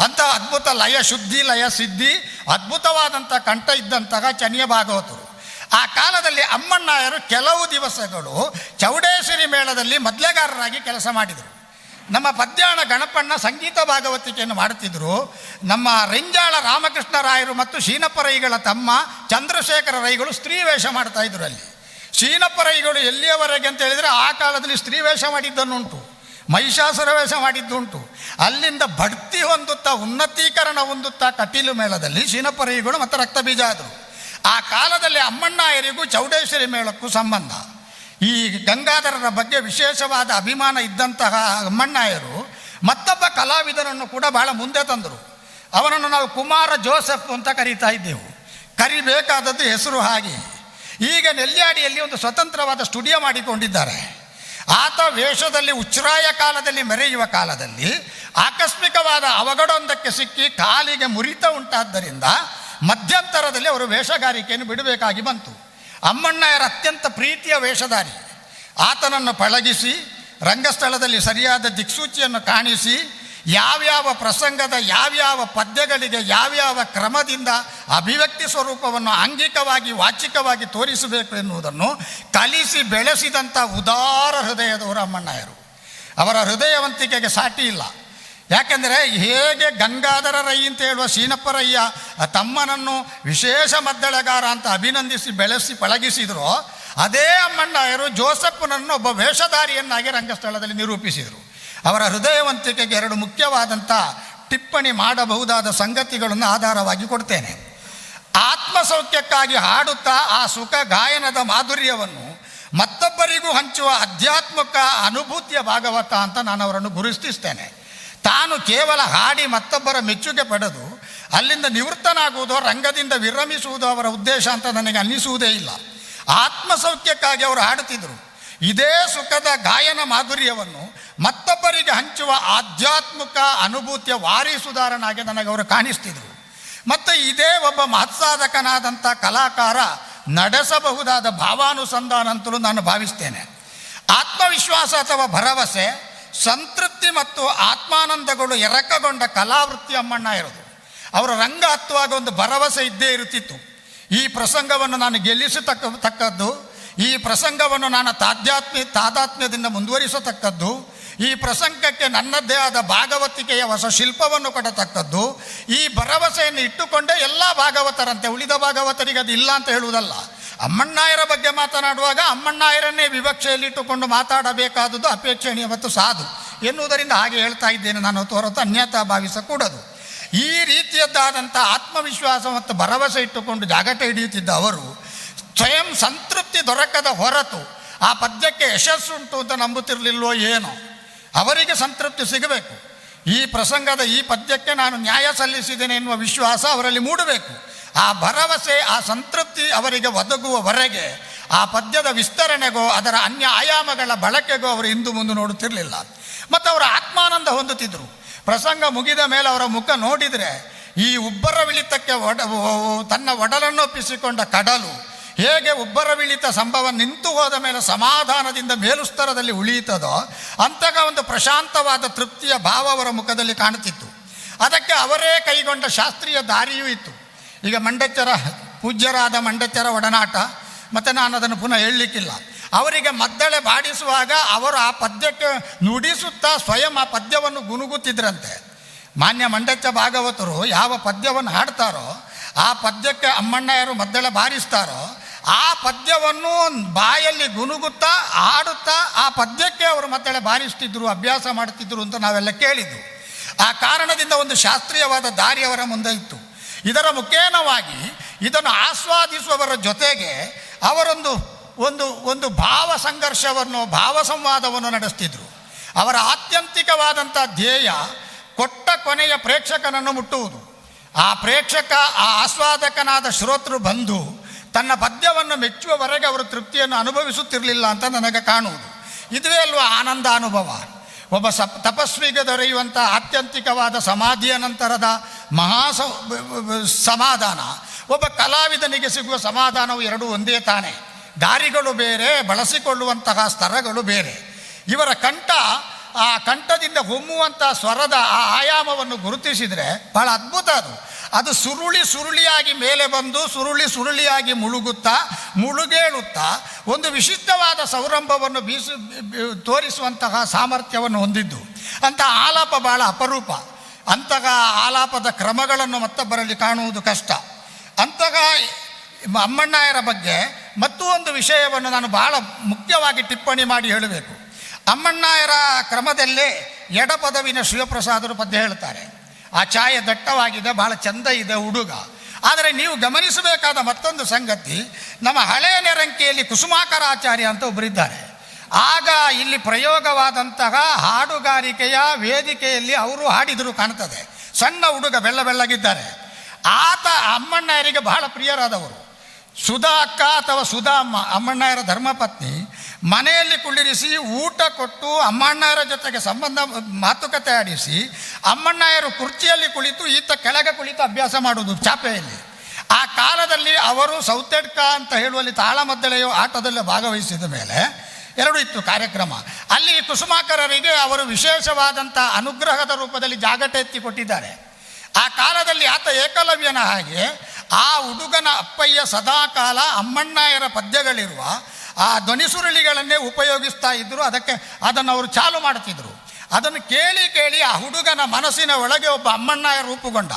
ಅಂಥ ಅದ್ಭುತ ಲಯ ಶುದ್ಧಿ, ಲಯ ಸಿದ್ಧಿ, ಅದ್ಭುತವಾದಂಥ ಕಂಠ ಇದ್ದಂತಹ ಚನ್ಯ ಭಾಗವತರು. ಆ ಕಾಲದಲ್ಲಿ ಅಮ್ಮಣ್ಣಾಯರು ಕೆಲವು ದಿವಸಗಳು ಚೌಡೇಶ್ವರಿ ಮೇಳದಲ್ಲಿ ಮೊದಲೆಗಾರರಾಗಿ ಕೆಲಸ ಮಾಡಿದರು. ನಮ್ಮ ಪದ್ಯಾಣ ಗಣಪಣ್ಣ ಸಂಗೀತ ಭಾಗವತಿಕೆಯನ್ನು ಮಾಡುತ್ತಿದ್ದರು. ನಮ್ಮ ರೆಂಜಾಳ ರಾಮಕೃಷ್ಣ ರಾಯರು ಮತ್ತು ಶೀನಪ್ಪರೈಗಳ ತಮ್ಮ ಚಂದ್ರಶೇಖರ ರೈಗಳು ಸ್ತ್ರೀ ವೇಷ ಮಾಡ್ತಾ ಇದ್ರು. ಅಲ್ಲಿ ಶೀನಪ್ಪರೈಗಳು ಎಲ್ಲಿಯವರೆಗೆ ಅಂತ ಹೇಳಿದರೆ ಆ ಕಾಲದಲ್ಲಿ ಸ್ತ್ರೀ ವೇಷ ಮಾಡಿದ್ದನ್ನುಂಟು, ಮಹಿಷಾಸುರ ವೇಷ ಮಾಡಿದ್ದುಂಟು. ಅಲ್ಲಿಂದ ಬಡ್ತಿ ಹೊಂದುತ್ತಾ ಉನ್ನತೀಕರಣ ಹೊಂದುತ್ತಾ ಕಟೀಲು ಮೇಳದಲ್ಲಿ ಶೀನಪ್ಪರೈಗಳು ಮತ್ತು ರಕ್ತಬೀಜ ಆದರು. ಆ ಕಾಲದಲ್ಲಿ ಅಮ್ಮಣ್ಣಾಯರಿಗೂ ಚೌಡೇಶ್ವರಿ ಮೇಳಕ್ಕೂ ಸಂಬಂಧ. ಈ ಗಂಗಾಧರರ ಬಗ್ಗೆ ವಿಶೇಷವಾದ ಅಭಿಮಾನ ಇದ್ದಂತಹ ಅಮ್ಮಣ್ಣಾಯರು ಮತ್ತೊಬ್ಬ ಕಲಾವಿದನನ್ನು ಕೂಡ ಬಹಳ ಮುಂದೆ ತಂದರು. ಅವನನ್ನು ನಾವು ಕುಮಾರ ಜೋಸೆಫ್ ಅಂತ ಕರೀತಾ ಇದ್ದೆವು. ಕರಿಬೇಕಾದದ್ದು ಹೆಸರು ಹಾಗೆ. ಈಗ ನೆಲ್ಯಾಡಿಯಲ್ಲಿ ಒಂದು ಸ್ವತಂತ್ರವಾದ ಸ್ಟುಡಿಯೋ ಮಾಡಿಕೊಂಡಿದ್ದಾರೆ. ಆತ ವೇಷದಲ್ಲಿ ಉಚ್ಛ್ರಾಯ ಕಾಲದಲ್ಲಿ ಮೆರೆಯುವ ಕಾಲದಲ್ಲಿ ಆಕಸ್ಮಿಕವಾದ ಅವಘಡವೊಂದಕ್ಕೆ ಸಿಕ್ಕಿ ಕಾಲಿಗೆ ಮುರಿತ ಉಂಟಾದ್ದರಿಂದ ಮಧ್ಯಂತರದಲ್ಲಿ ಅವರು ವೇಷಗಾರಿಕೆಯನ್ನು ಬಿಡಬೇಕಾಗಿ ಬಂತು. ಅಮ್ಮಣ್ಣಾಯರ ಅತ್ಯಂತ ಪ್ರೀತಿಯ ವೇಷಧಾರಿ. ಆತನನ್ನು ಪಳಗಿಸಿ ರಂಗಸ್ಥಳದಲ್ಲಿ ಸರಿಯಾದ ದಿಕ್ಸೂಚಿಯನ್ನು ಕಾಣಿಸಿ ಯಾವ್ಯಾವ ಪ್ರಸಂಗದ ಯಾವ್ಯಾವ ಪದ್ಯಗಳಿಗೆ ಯಾವ್ಯಾವ ಕ್ರಮದಿಂದ ಅಭಿವ್ಯಕ್ತಿ ಸ್ವರೂಪವನ್ನು ಆಂಗಿಕವಾಗಿ ವಾಚಿಕವಾಗಿ ತೋರಿಸಬೇಕು ಎನ್ನುವುದನ್ನು ಕಲಿಸಿ ಬೆಳೆಸಿದಂಥ ಉದಾರ ಹೃದಯದವರು ಅಮ್ಮಣ್ಣಯ್ಯರು. ಅವರ ಹೃದಯವಂತಿಕೆಗೆ ಸಾಟಿ ಇಲ್ಲ. ಯಾಕೆಂದರೆ ಹೇಗೆ ಗಂಗಾಧರ ರೈ ಅಂತ ಹೇಳುವ ಶೀನಪ್ಪರಯ್ಯ ತಮ್ಮನನ್ನು ವಿಶೇಷ ಮದ್ದಳೆಗಾರ ಅಂತ ಅಭಿನಂದಿಸಿ ಬೆಳೆಸಿ ಪಳಗಿಸಿದ್ರು, ಅದೇ ಅಮ್ಮಣ್ಣಯ್ಯರು ಜೋಸೆಫ್ನನ್ನು ಒಬ್ಬ ವೇಷಧಾರಿಯನ್ನಾಗಿ ರಂಗಸ್ಥಳದಲ್ಲಿ ನಿರೂಪಿಸಿದರು. ಅವರ ಹೃದಯವಂತಿಕೆಗೆ ಎರಡು ಮುಖ್ಯವಾದಂಥ ಟಿಪ್ಪಣಿ ಮಾಡಬಹುದಾದ ಸಂಗತಿಗಳನ್ನು ಆಧಾರವಾಗಿ ಕೊಡ್ತೇನೆ. ಆತ್ಮಸೌಖ್ಯಕ್ಕಾಗಿ ಹಾಡುತ್ತಾ ಆ ಸುಖ ಗಾಯನದ ಮಾಧುರ್ಯವನ್ನು ಮತ್ತೊಬ್ಬರಿಗೂ ಹಂಚುವ ಆಧ್ಯಾತ್ಮಿಕ ಅನುಭೂತಿಯ ಭಾಗವತ ಅಂತ ನಾನು ಅವರನ್ನು ಗುರುತಿಸ್ತೇನೆ. ತಾನು ಕೇವಲ ಹಾಡಿ ಮತ್ತೊಬ್ಬರ ಮೆಚ್ಚುಗೆ ಪಡೆದು ಅಲ್ಲಿಂದ ನಿವೃತ್ತನಾಗುವುದೋ ರಂಗದಿಂದ ವಿರಮಿಸುವುದೋ ಅವರ ಉದ್ದೇಶ ಅಂತ ನನಗೆ ಅನ್ನಿಸುವುದೇ ಇಲ್ಲ. ಆತ್ಮಸೌಖ್ಯಕ್ಕಾಗಿ ಅವರು ಹಾಡುತ್ತಿದ್ದರು. ಇದೇ ಸುಖದ ಗಾಯನ ಮಾಧುರ್ಯವನ್ನು ಮತ್ತೊಬ್ಬರಿಗೆ ಹಂಚುವ ಆಧ್ಯಾತ್ಮಿಕ ಅನುಭೂತಿಯ ವಾರಿಸುದಾರನಾಗಿ ನನಗೆ ಅವರು ಕಾಣಿಸ್ತಿದ್ರು. ಮತ್ತು ಇದೇ ಒಬ್ಬ ಮಹತ್ಸಾಧಕನಾದಂಥ ಕಲಾಕಾರ ನಡೆಸಬಹುದಾದ ಭಾವಾನುಸಂಧಾನ ಅಂತಲೂ ನಾನು ಭಾವಿಸ್ತೇನೆ. ಆತ್ಮವಿಶ್ವಾಸ ಅಥವಾ ಭರವಸೆ, ಸಂತೃಪ್ತಿ ಮತ್ತು ಆತ್ಮಾನಂದಗಳು ಎರಕಗೊಂಡ ಕಲಾವೃತ್ತಿ ಅಮ್ಮಣ್ಣಯ್ಯರದು. ಅವರ ರಂಗ ಹತ್ತುವಾಗ ಒಂದು ಭರವಸೆ ಇದ್ದೇ ಇರುತ್ತಿತ್ತು. ಈ ಪ್ರಸಂಗವನ್ನು ನಾನು ಗೆಲ್ಲಿಸತಕ್ಕದ್ದು, ಈ ಪ್ರಸಂಗವನ್ನು ನಾನು ತಾದಾತ್ಮ್ಯದಿಂದ ಮುಂದುವರಿಸತಕ್ಕದ್ದು, ಈ ಪ್ರಸಂಗಕ್ಕೆ ನನ್ನದೇ ಆದ ಭಾಗವತಿಕೆಯ ಹೊಸ ಶಿಲ್ಪವನ್ನು ಕೊಡತಕ್ಕದ್ದು, ಈ ಭರವಸೆಯನ್ನು ಇಟ್ಟುಕೊಂಡೇ ಎಲ್ಲ ಭಾಗವತರಂತೆ. ಉಳಿದ ಭಾಗವತರಿಗೆ ಅದು ಇಲ್ಲ ಅಂತ ಹೇಳುವುದಲ್ಲ. ಅಮ್ಮಣ್ಣಯ್ಯರ ಬಗ್ಗೆ ಮಾತನಾಡುವಾಗ ಅಮ್ಮಣ್ಣಯ್ಯರನ್ನೇ ವಿವಕ್ಷೆಯಲ್ಲಿಟ್ಟುಕೊಂಡು ಮಾತಾಡಬೇಕಾದದ್ದು ಅಪೇಕ್ಷಣೀಯ ಮತ್ತು ಸಾಧು ಎನ್ನುವುದರಿಂದ ಹಾಗೆ ಹೇಳ್ತಾ ಇದ್ದೇನೆ ನಾನು, ಹೊರತು ಅನ್ಯತಾ ಭಾವಿಸಕೂಡದು. ಈ ರೀತಿಯದ್ದಾದಂಥ ಆತ್ಮವಿಶ್ವಾಸ ಮತ್ತು ಭರವಸೆ ಇಟ್ಟುಕೊಂಡು ಜಾಗಟ ಹಿಡಿಯುತ್ತಿದ್ದ ಅವರು ಸ್ವಯಂ ಸಂತೃಪ್ತಿ ದೊರಕದ ಹೊರತು ಆ ಪದ್ಯಕ್ಕೆ ಯಶಸ್ಸುಂಟು ಅಂತ ನಂಬುತ್ತಿರಲಿಲ್ಲವೋ ಏನೋ. ಅವರಿಗೆ ಸಂತೃಪ್ತಿ ಸಿಗಬೇಕು. ಈ ಪ್ರಸಂಗದ ಈ ಪದ್ಯಕ್ಕೆ ನಾನು ನ್ಯಾಯ ಸಲ್ಲಿಸಿದ್ದೇನೆ ಎನ್ನುವ ವಿಶ್ವಾಸ ಅವರಲ್ಲಿ ಮೂಡಬೇಕು. ಆ ಭರವಸೆ, ಆ ಸಂತೃಪ್ತಿ ಅವರಿಗೆ ಒದಗುವವರೆಗೆ ಆ ಪದ್ಯದ ವಿಸ್ತರಣೆಗೋ ಅದರ ಅನ್ಯ ಆಯಾಮಗಳ ಬಳಕೆಗೋ ಅವರು ಹಿಂದು ಮುಂದೆ ನೋಡುತ್ತಿರಲಿಲ್ಲ. ಮತ್ತು ಅವರು ಆತ್ಮಾನಂದ ಹೊಂದುತ್ತಿದ್ದರು. ಪ್ರಸಂಗ ಮುಗಿದ ಮೇಲೆ ಅವರ ಮುಖ ನೋಡಿದರೆ ಈ ಉಬ್ಬರವಿಳಿತಕ್ಕೆ ತನ್ನ ಒಡಲನ್ನೊಪ್ಪಿಸಿಕೊಂಡ ಕಡಲು ಹೇಗೆ ಉಬ್ಬರವಿಳಿತ ಸಂಭವ ನಿಂತು ಹೋದ ಮೇಲೆ ಸಮಾಧಾನದಿಂದ ಮೇಲುಸ್ತರದಲ್ಲಿ ಉಳಿಯುತ್ತದೋ ಅಂತಹ ಒಂದು ಪ್ರಶಾಂತವಾದ ತೃಪ್ತಿಯ ಭಾವ ಅವರ ಮುಖದಲ್ಲಿ ಕಾಣುತ್ತಿತ್ತು. ಅದಕ್ಕೆ ಅವರೇ ಕೈಗೊಂಡ ಶಾಸ್ತ್ರೀಯ ದಾರಿಯೂ ಇತ್ತು. ಈಗ ಮಂಡಚ್ಚರ ಪೂಜ್ಯರಾದ ಮಂಡಚ್ಚರ ಒಡನಾಟ, ಮತ್ತು ನಾನು ಅದನ್ನು ಪುನಃ ಹೇಳಲಿಕ್ಕಿಲ್ಲ. ಅವರಿಗೆ ಮದ್ದಳೆ ಬಾಡಿಸುವಾಗ ಅವರು ಆ ಪದ್ಯಕ್ಕೆ ನುಡಿಸುತ್ತಾ ಸ್ವಯಂ ಆ ಪದ್ಯವನ್ನು ಗುನುಗುತ್ತಿದ್ರಂತೆ. ಮಾನ್ಯ ಮಂಡಚ್ಚ ಭಾಗವತರು ಯಾವ ಪದ್ಯವನ್ನು ಹಾಡ್ತಾರೋ ಆ ಪದ್ಯಕ್ಕೆ ಅಮ್ಮಣ್ಣಯ್ಯರು ಮದ್ದಳೆ ಬಾರಿಸ್ತಾರೋ ಆ ಪದ್ಯವನ್ನು ಬಾಯಲ್ಲಿ ಗುನುಗುತ್ತಾ ಹಾಡುತ್ತಾ ಆ ಪದ್ಯಕ್ಕೆ ಅವರು ಮದ್ದಳೆ ಬಾರಿಸ್ತಿದ್ರು, ಅಭ್ಯಾಸ ಮಾಡ್ತಿದ್ರು ಅಂತ ನಾವೆಲ್ಲ ಕೇಳಿದ್ದು. ಆ ಕಾರಣದಿಂದ ಒಂದು ಶಾಸ್ತ್ರೀಯವಾದ ದಾರಿ ಅವರ ಮುಂದೆ ಇತ್ತು. ಇದರ ಮುಖೇನವಾಗಿ ಇದನ್ನು ಆಸ್ವಾದಿಸುವವರ ಜೊತೆಗೆ ಅವರೊಂದು ಒಂದು ಒಂದು ಭಾವ ಸಂಘರ್ಷವನ್ನು, ಭಾವ ಸಂವಾದವನ್ನು ನಡೆಸ್ತಿದ್ರು. ಅವರ ಆತ್ಯಂತಿಕವಾದಂಥ ಧ್ಯೇಯ ಕೊಟ್ಟ ಕೊನೆಯ ಪ್ರೇಕ್ಷಕನನ್ನು ಮುಟ್ಟುವುದು. ಆ ಪ್ರೇಕ್ಷಕ, ಆ ಆಸ್ವಾದಕನಾದ ಶ್ರೋತೃ ಬಂದು ತನ್ನ ಪದ್ಯವನ್ನು ಮೆಚ್ಚುವವರೆಗೆ ಅವರು ತೃಪ್ತಿಯನ್ನು ಅನುಭವಿಸುತ್ತಿರಲಿಲ್ಲ ಅಂತ ನನಗೆ ಕಾಣುವುದು. ಇದುವೇ ಅಲ್ವಾ ಆನಂದ ಅನುಭವ. ಒಬ್ಬ ತಪಸ್ವಿಗೆ ದೊರೆಯುವಂಥ ಆತ್ಯಂತಿಕವಾದ ಸಮಾಧಿಯ ನಂತರದ ಸಮಾಧಾನ, ಒಬ್ಬ ಕಲಾವಿದನಿಗೆ ಸಿಗುವ ಸಮಾಧಾನವು ಎರಡೂ ಒಂದೇ ತಾನೇ. ದಾರಿಗಳು ಬೇರೆ, ಬಳಸಿಕೊಳ್ಳುವಂತಹ ಸ್ತರಗಳು ಬೇರೆ. ಇವರ ಕಂಠ, ಆ ಕಂಠದಿಂದ ಹೊಮ್ಮುವಂಥ ಸ್ವರದ ಆ ಆಯಾಮವನ್ನು ಗುರುತಿಸಿದರೆ ಬಹಳ ಅದ್ಭುತ. ಅದು ಸುರುಳಿಯಾಗಿ ಮೇಲೆ ಬಂದು ಸುರುಳಿಯಾಗಿ ಮುಳುಗೇಳುತ್ತಾ ಒಂದು ವಿಶಿಷ್ಟವಾದ ಸೌರಂಭವನ್ನು ತೋರಿಸುವಂತಹ ಸಾಮರ್ಥ್ಯವನ್ನು ಹೊಂದಿದ್ದು. ಅಂತಹ ಆಲಾಪ ಬಹಳ ಅಪರೂಪ. ಅಂತಹ ಆಲಾಪದ ಕ್ರಮಗಳನ್ನು ಮತ್ತೊಬ್ಬರಲ್ಲಿ ಕಾಣುವುದು ಕಷ್ಟ. ಅಂತಹ ಅಮ್ಮಣ್ಣಯ್ಯರ ಬಗ್ಗೆ ಮತ್ತೂ ಒಂದು ವಿಷಯವನ್ನು ನಾನು ಬಹಳ ಮುಖ್ಯವಾಗಿ ಟಿಪ್ಪಣಿ ಮಾಡಿ ಹೇಳಬೇಕು. ಅಮ್ಮಣ್ಣಯ್ಯರ ಕ್ರಮದಲ್ಲೇ ಎಡಪದವಿನ ಶಿವಪ್ರಸಾದರು ಪದ್ಯ ಹೇಳ್ತಾರೆ. ಆ ಛಾಯೆ ದಟ್ಟವಾಗಿದೆ, ಬಹಳ ಚಂದ ಇದೆ ಹುಡುಗ. ಆದರೆ ನೀವು ಗಮನಿಸಬೇಕಾದ ಮತ್ತೊಂದು ಸಂಗತಿ, ನಮ್ಮ ಹಳೆಯ ನೆರಂಕಿಯಲ್ಲಿ ಕುಸುಮಾಕರ ಆಚಾರ್ಯ ಅಂತ ಒಬ್ಬರಿದ್ದಾರೆ. ಆಗ ಇಲ್ಲಿ ಪ್ರಯೋಗವಾದಂತಹ ಹಾಡುಗಾರಿಕೆಯ ವೇದಿಕೆಯಲ್ಲಿ ಅವರು ಹಾಡಿದರು ಕಾಣ್ತದೆ. ಸಣ್ಣ ಹುಡುಗ, ಬೆಳ್ಳಗಿದ್ದಾರೆ. ಆತ ಅಮ್ಮಣ್ಣಯ್ಯರಿಗೆ ಬಹಳ ಪ್ರಿಯರಾದವರು. ಸುಧಾ ಅಕ್ಕ ಅಥವಾ ಸುಧಾ ಅಮ್ಮ, ಅಮ್ಮಣ್ಣಯ್ಯರ ಧರ್ಮಪತ್ನಿ, ಮನೆಯಲ್ಲಿ ಕುಳ್ಳಿರಿಸಿ ಊಟ ಕೊಟ್ಟು ಅಮ್ಮಣ್ಣಯ್ಯರ ಜೊತೆಗೆ ಮಾತುಕತೆ ಆಡಿಸಿ ಅಮ್ಮಣ್ಣಯ್ಯರು ಕುರ್ಚಿಯಲ್ಲಿ ಕುಳಿತು ಈತ ಕೆಳಗೆ ಕುಳಿತು ಅಭ್ಯಾಸ ಮಾಡುವುದು ಚಾಪೆಯಲ್ಲಿ. ಆ ಕಾಲದಲ್ಲಿ ಅವರು ಸೌತೆಡ್ಕ ಅಂತ ಹೇಳುವಲ್ಲಿ ತಾಳಮದ್ದಳೆಯೋ ಆಟದಲ್ಲಿ ಭಾಗವಹಿಸಿದ ಮೇಲೆ ಎರಡೂ ಇತ್ತು ಕಾರ್ಯಕ್ರಮ. ಅಲ್ಲಿ ಕುಸುಮಾಕರರಿಗೆ ಅವರು ವಿಶೇಷವಾದಂಥ ಅನುಗ್ರಹದ ರೂಪದಲ್ಲಿ ಜಾಗಟ ಎತ್ತಿ ಕೊಟ್ಟಿದ್ದಾರೆ. ಆ ಕಾಲದಲ್ಲಿ ಆತ ಏಕಲವ್ಯನ ಹಾಗೆ ಆ ಹುಡುಗನ ಅಪ್ಪಯ್ಯ ಸದಾಕಾಲ ಅಮ್ಮಣ್ಣಾಯರ ಪದ್ಯಗಳಿರುವ ಆ ಧ್ವನಿಸುರುಳಿಗಳನ್ನೇ ಉಪಯೋಗಿಸ್ತಾ ಇದ್ದರು. ಅದನ್ನು ಅವರು ಚಾಲು ಮಾಡ್ತಿದ್ರು. ಅದನ್ನು ಕೇಳಿ ಕೇಳಿ ಆ ಹುಡುಗನ ಮನಸ್ಸಿನ ಒಳಗೆ ಒಬ್ಬ ಅಮ್ಮಣ್ಣಾಯರ್ ರೂಪುಗೊಂಡ.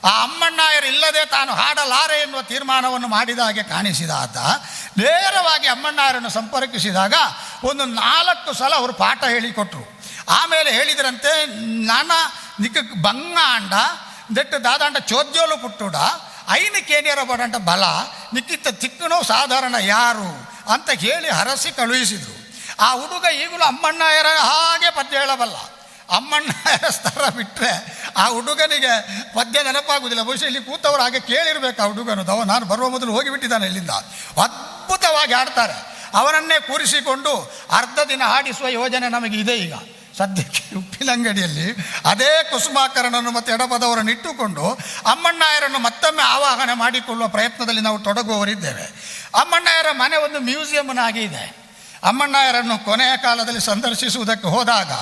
ಆ ಅಮ್ಮಣ್ಣಾಯರ್ ಇಲ್ಲದೆ ತಾನು ಹಾಡಲಾರೆ ಎನ್ನುವ ತೀರ್ಮಾನವನ್ನು ಮಾಡಿದ ಹಾಗೆ ಕಾಣಿಸಿದ ಆತ ನೇರವಾಗಿ ಅಮ್ಮಣ್ಣಾಯರನ್ನು ಸಂಪರ್ಕಿಸಿದಾಗ ಒಂದು 4 ಸಲ ಅವರು ಪಾಠ ಹೇಳಿಕೊಟ್ರು. ಆಮೇಲೆ ಹೇಳಿದ್ರಂತೆ, ನಾನ ನಿಕ್ಕ ಬಂಗಾಂಡ ದೆಟ್ಟು ದಾದಾಂಡ ಚೋದ್ಯೋಲು ಪುಟ್ಟುಡ ಐನು ಕೇನಿಯರ ಬಡಂಟ ಬಲ ನಿಕ್ಕಿತ್ತ ತಿಕ್ಕನೋ ಸಾಧಾರಣ ಯಾರು ಅಂತ ಹೇಳಿ ಹರಸಿ ಕಳುಹಿಸಿದರು. ಆ ಹುಡುಗ ಈಗಲೂ ಅಮ್ಮಣ್ಣಾಯರ ಹಾಗೆ ಪದ್ಯ ಹೇಳಬಲ್ಲ. ಅಮ್ಮಣ್ಣಾಯರ ಸ್ತರ ಬಿಟ್ಟರೆ ಆ ಹುಡುಗನಿಗೆ ಪದ್ಯ ನೆನಪಾಗುವುದಿಲ್ಲ. ಬಹುಶಃ ಇಲ್ಲಿ ಕೂತವರು ಹಾಗೆ ಕೇಳಿರ್ಬೇಕು ಆ ಹುಡುಗನು. ನಾನು ಬರುವ ಮೊದಲು ಹೋಗಿಬಿಟ್ಟಿದ್ದಾನೆ ಇಲ್ಲಿಂದ. ಅದ್ಭುತವಾಗಿ ಹಾಡ್ತಾರೆ. ಅವರನ್ನೇ ಕೂರಿಸಿಕೊಂಡು ಅರ್ಧ ದಿನ ಹಾಡಿಸುವ ಯೋಜನೆ ನಮಗೆ ಇದೆ ಈಗ ಸದ್ಯಕ್ಕೆ. ಉಪ್ಪಿನಂಗಡಿಯಲ್ಲಿ ಅದೇ ಕುಸುಮಾಕರನನ್ನು ಮತ್ತು ಎಡಪದವರನ್ನು ಇಟ್ಟುಕೊಂಡು ಅಮ್ಮಣ್ಣಾಯರನ್ನು ಮತ್ತೊಮ್ಮೆ ಆವಾಹನೆ ಮಾಡಿಕೊಳ್ಳುವ ಪ್ರಯತ್ನದಲ್ಲಿ ನಾವು ತೊಡಗುವವರಿದ್ದೇವೆ. ಅಮ್ಮಣ್ಣಾಯರ ಮನೆ ಒಂದು ಮ್ಯೂಸಿಯಂನಾಗಿ ಇದೆ. ಅಮ್ಮಣ್ಣಾಯರನ್ನು ಕೊನೆಯ ಕಾಲದಲ್ಲಿ ಸಂದರ್ಶಿಸುವುದಕ್ಕೆ ಹೋದಾಗ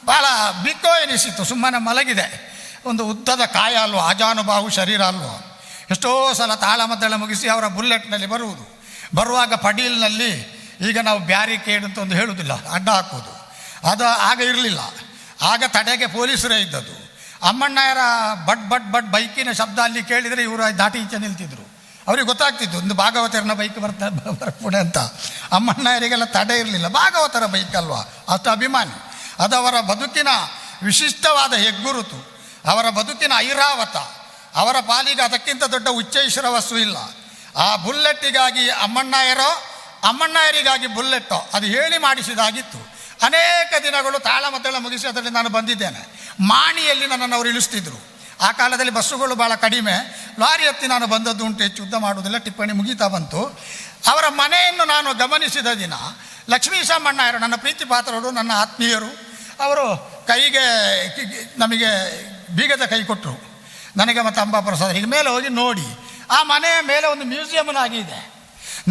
ಭಾಳ ಬಿಕ್ಕೋ ಎನಿಸಿತ್ತು. ಸುಮ್ಮನೆ ಮಲಗಿದೆ. ಒಂದು ಉದ್ದದ ಕಾಯ ಅಲ್ವೋ, ಅಜಾನುಬಾಹು ಶರೀರ ಅಲ್ವೋ. ಎಷ್ಟೋ ಸಲ ತಾಳಮದ್ದಳ ಮುಗಿಸಿ ಅವರ ಬುಲೆಟ್ನಲ್ಲಿ ಬರುವಾಗ ಪಡೀಲ್ನಲ್ಲಿ ಈಗ ನಾವು ಬ್ಯಾರಿಕೇಡ್ ಅಂತ ಒಂದು ಹೇಳುವುದಿಲ್ಲ, ಅಡ್ಡ ಹಾಕೋದು, ಅದು ಆಗ ಇರಲಿಲ್ಲ. ಆಗ ತಡೆಗೆ ಪೊಲೀಸರೇ ಇದ್ದದ್ದು. ಅಮ್ಮಣ್ಣಾಯರ ಬಟ್ ಬೈಕಿನ ಶಬ್ದ ಅಲ್ಲಿ ಕೇಳಿದರೆ ಇವರು ದಾಟಿ ಈಚೆ ನಿಲ್ತಿದ್ರು. ಅವ್ರಿಗೆ ಗೊತ್ತಾಗ್ತಿತ್ತು ಒಂದು ಭಾಗವತರನ ಬೈಕ್ ಬರ್ಪುಣೆ ಅಂತ. ಅಮ್ಮಣ್ಣಾಯರಿಗೆಲ್ಲ ತಡೆ ಇರಲಿಲ್ಲ. ಭಾಗವತರ ಬೈಕ್ ಅಲ್ವಾ, ಅಷ್ಟು ಅಭಿಮಾನಿ. ಅದು ಅವರ ಬದುಕಿನ ವಿಶಿಷ್ಟವಾದ ಹೆಗ್ಗುರುತು, ಅವರ ಬದುಕಿನ ಐರಾವತ. ಅವರ ಪಾಲಿಗೆ ಅದಕ್ಕಿಂತ ದೊಡ್ಡ ಉಚ್ಚೈಶ್ವರ ವಸ್ತು ಇಲ್ಲ. ಆ ಬುಲ್ಲೆಟ್ಟಿಗಾಗಿ ಅಮ್ಮಣ್ಣಾಯರಿಗಾಗಿ ಬುಲ್ಲೆಟ್ಟೋ ಅದು ಹೇಳಿ ಮಾಡಿಸಿದಾಗಿತ್ತು. ಅನೇಕ ದಿನಗಳು ತಾಳಮದ್ದಳ ಮುಗಿಸಿ ಅದರಲ್ಲಿ ನಾನು ಬಂದಿದ್ದೇನೆ. ಮಾಣಿಯಲ್ಲಿ ನನ್ನನ್ನು ಅವರು ಇಳಿಸ್ತಿದ್ರು. ಆ ಕಾಲದಲ್ಲಿ ಬಸ್ಸುಗಳು ಭಾಳ ಕಡಿಮೆ. ಲಾರಿ ಹತ್ತಿ ನಾನು ಬಂದದ್ದು ಉಂಟು, ಹೆಚ್ಚು ಯುದ್ಧ ಮಾಡುವುದಿಲ್ಲ. ಟಿಪ್ಪಣಿ ಮುಗೀತಾ ಬಂತು. ಅವರ ಮನೆಯನ್ನು ನಾನು ಗಮನಿಸಿದ ದಿನ ಲಕ್ಷ್ಮೀಶಮ್ಮಣ್ಣಾಯರು ನನ್ನ ಪ್ರೀತಿ ಪಾತ್ರರು, ನನ್ನ ಆತ್ಮೀಯರು, ಅವರು ಕೈಗೆ ನಮಗೆ ಬೀಗದ ಕೈ ಕೊಟ್ಟರು, ನನಗೆ ಮತ್ತು ಅಂಬಾಪ್ರಸಾದ್. ಹೀಗೆ ಮೇಲೆ ಹೋಗಿ ನೋಡಿ, ಆ ಮನೆಯ ಮೇಲೆ ಒಂದು ಮ್ಯೂಸಿಯಂನಾಗಿದೆ.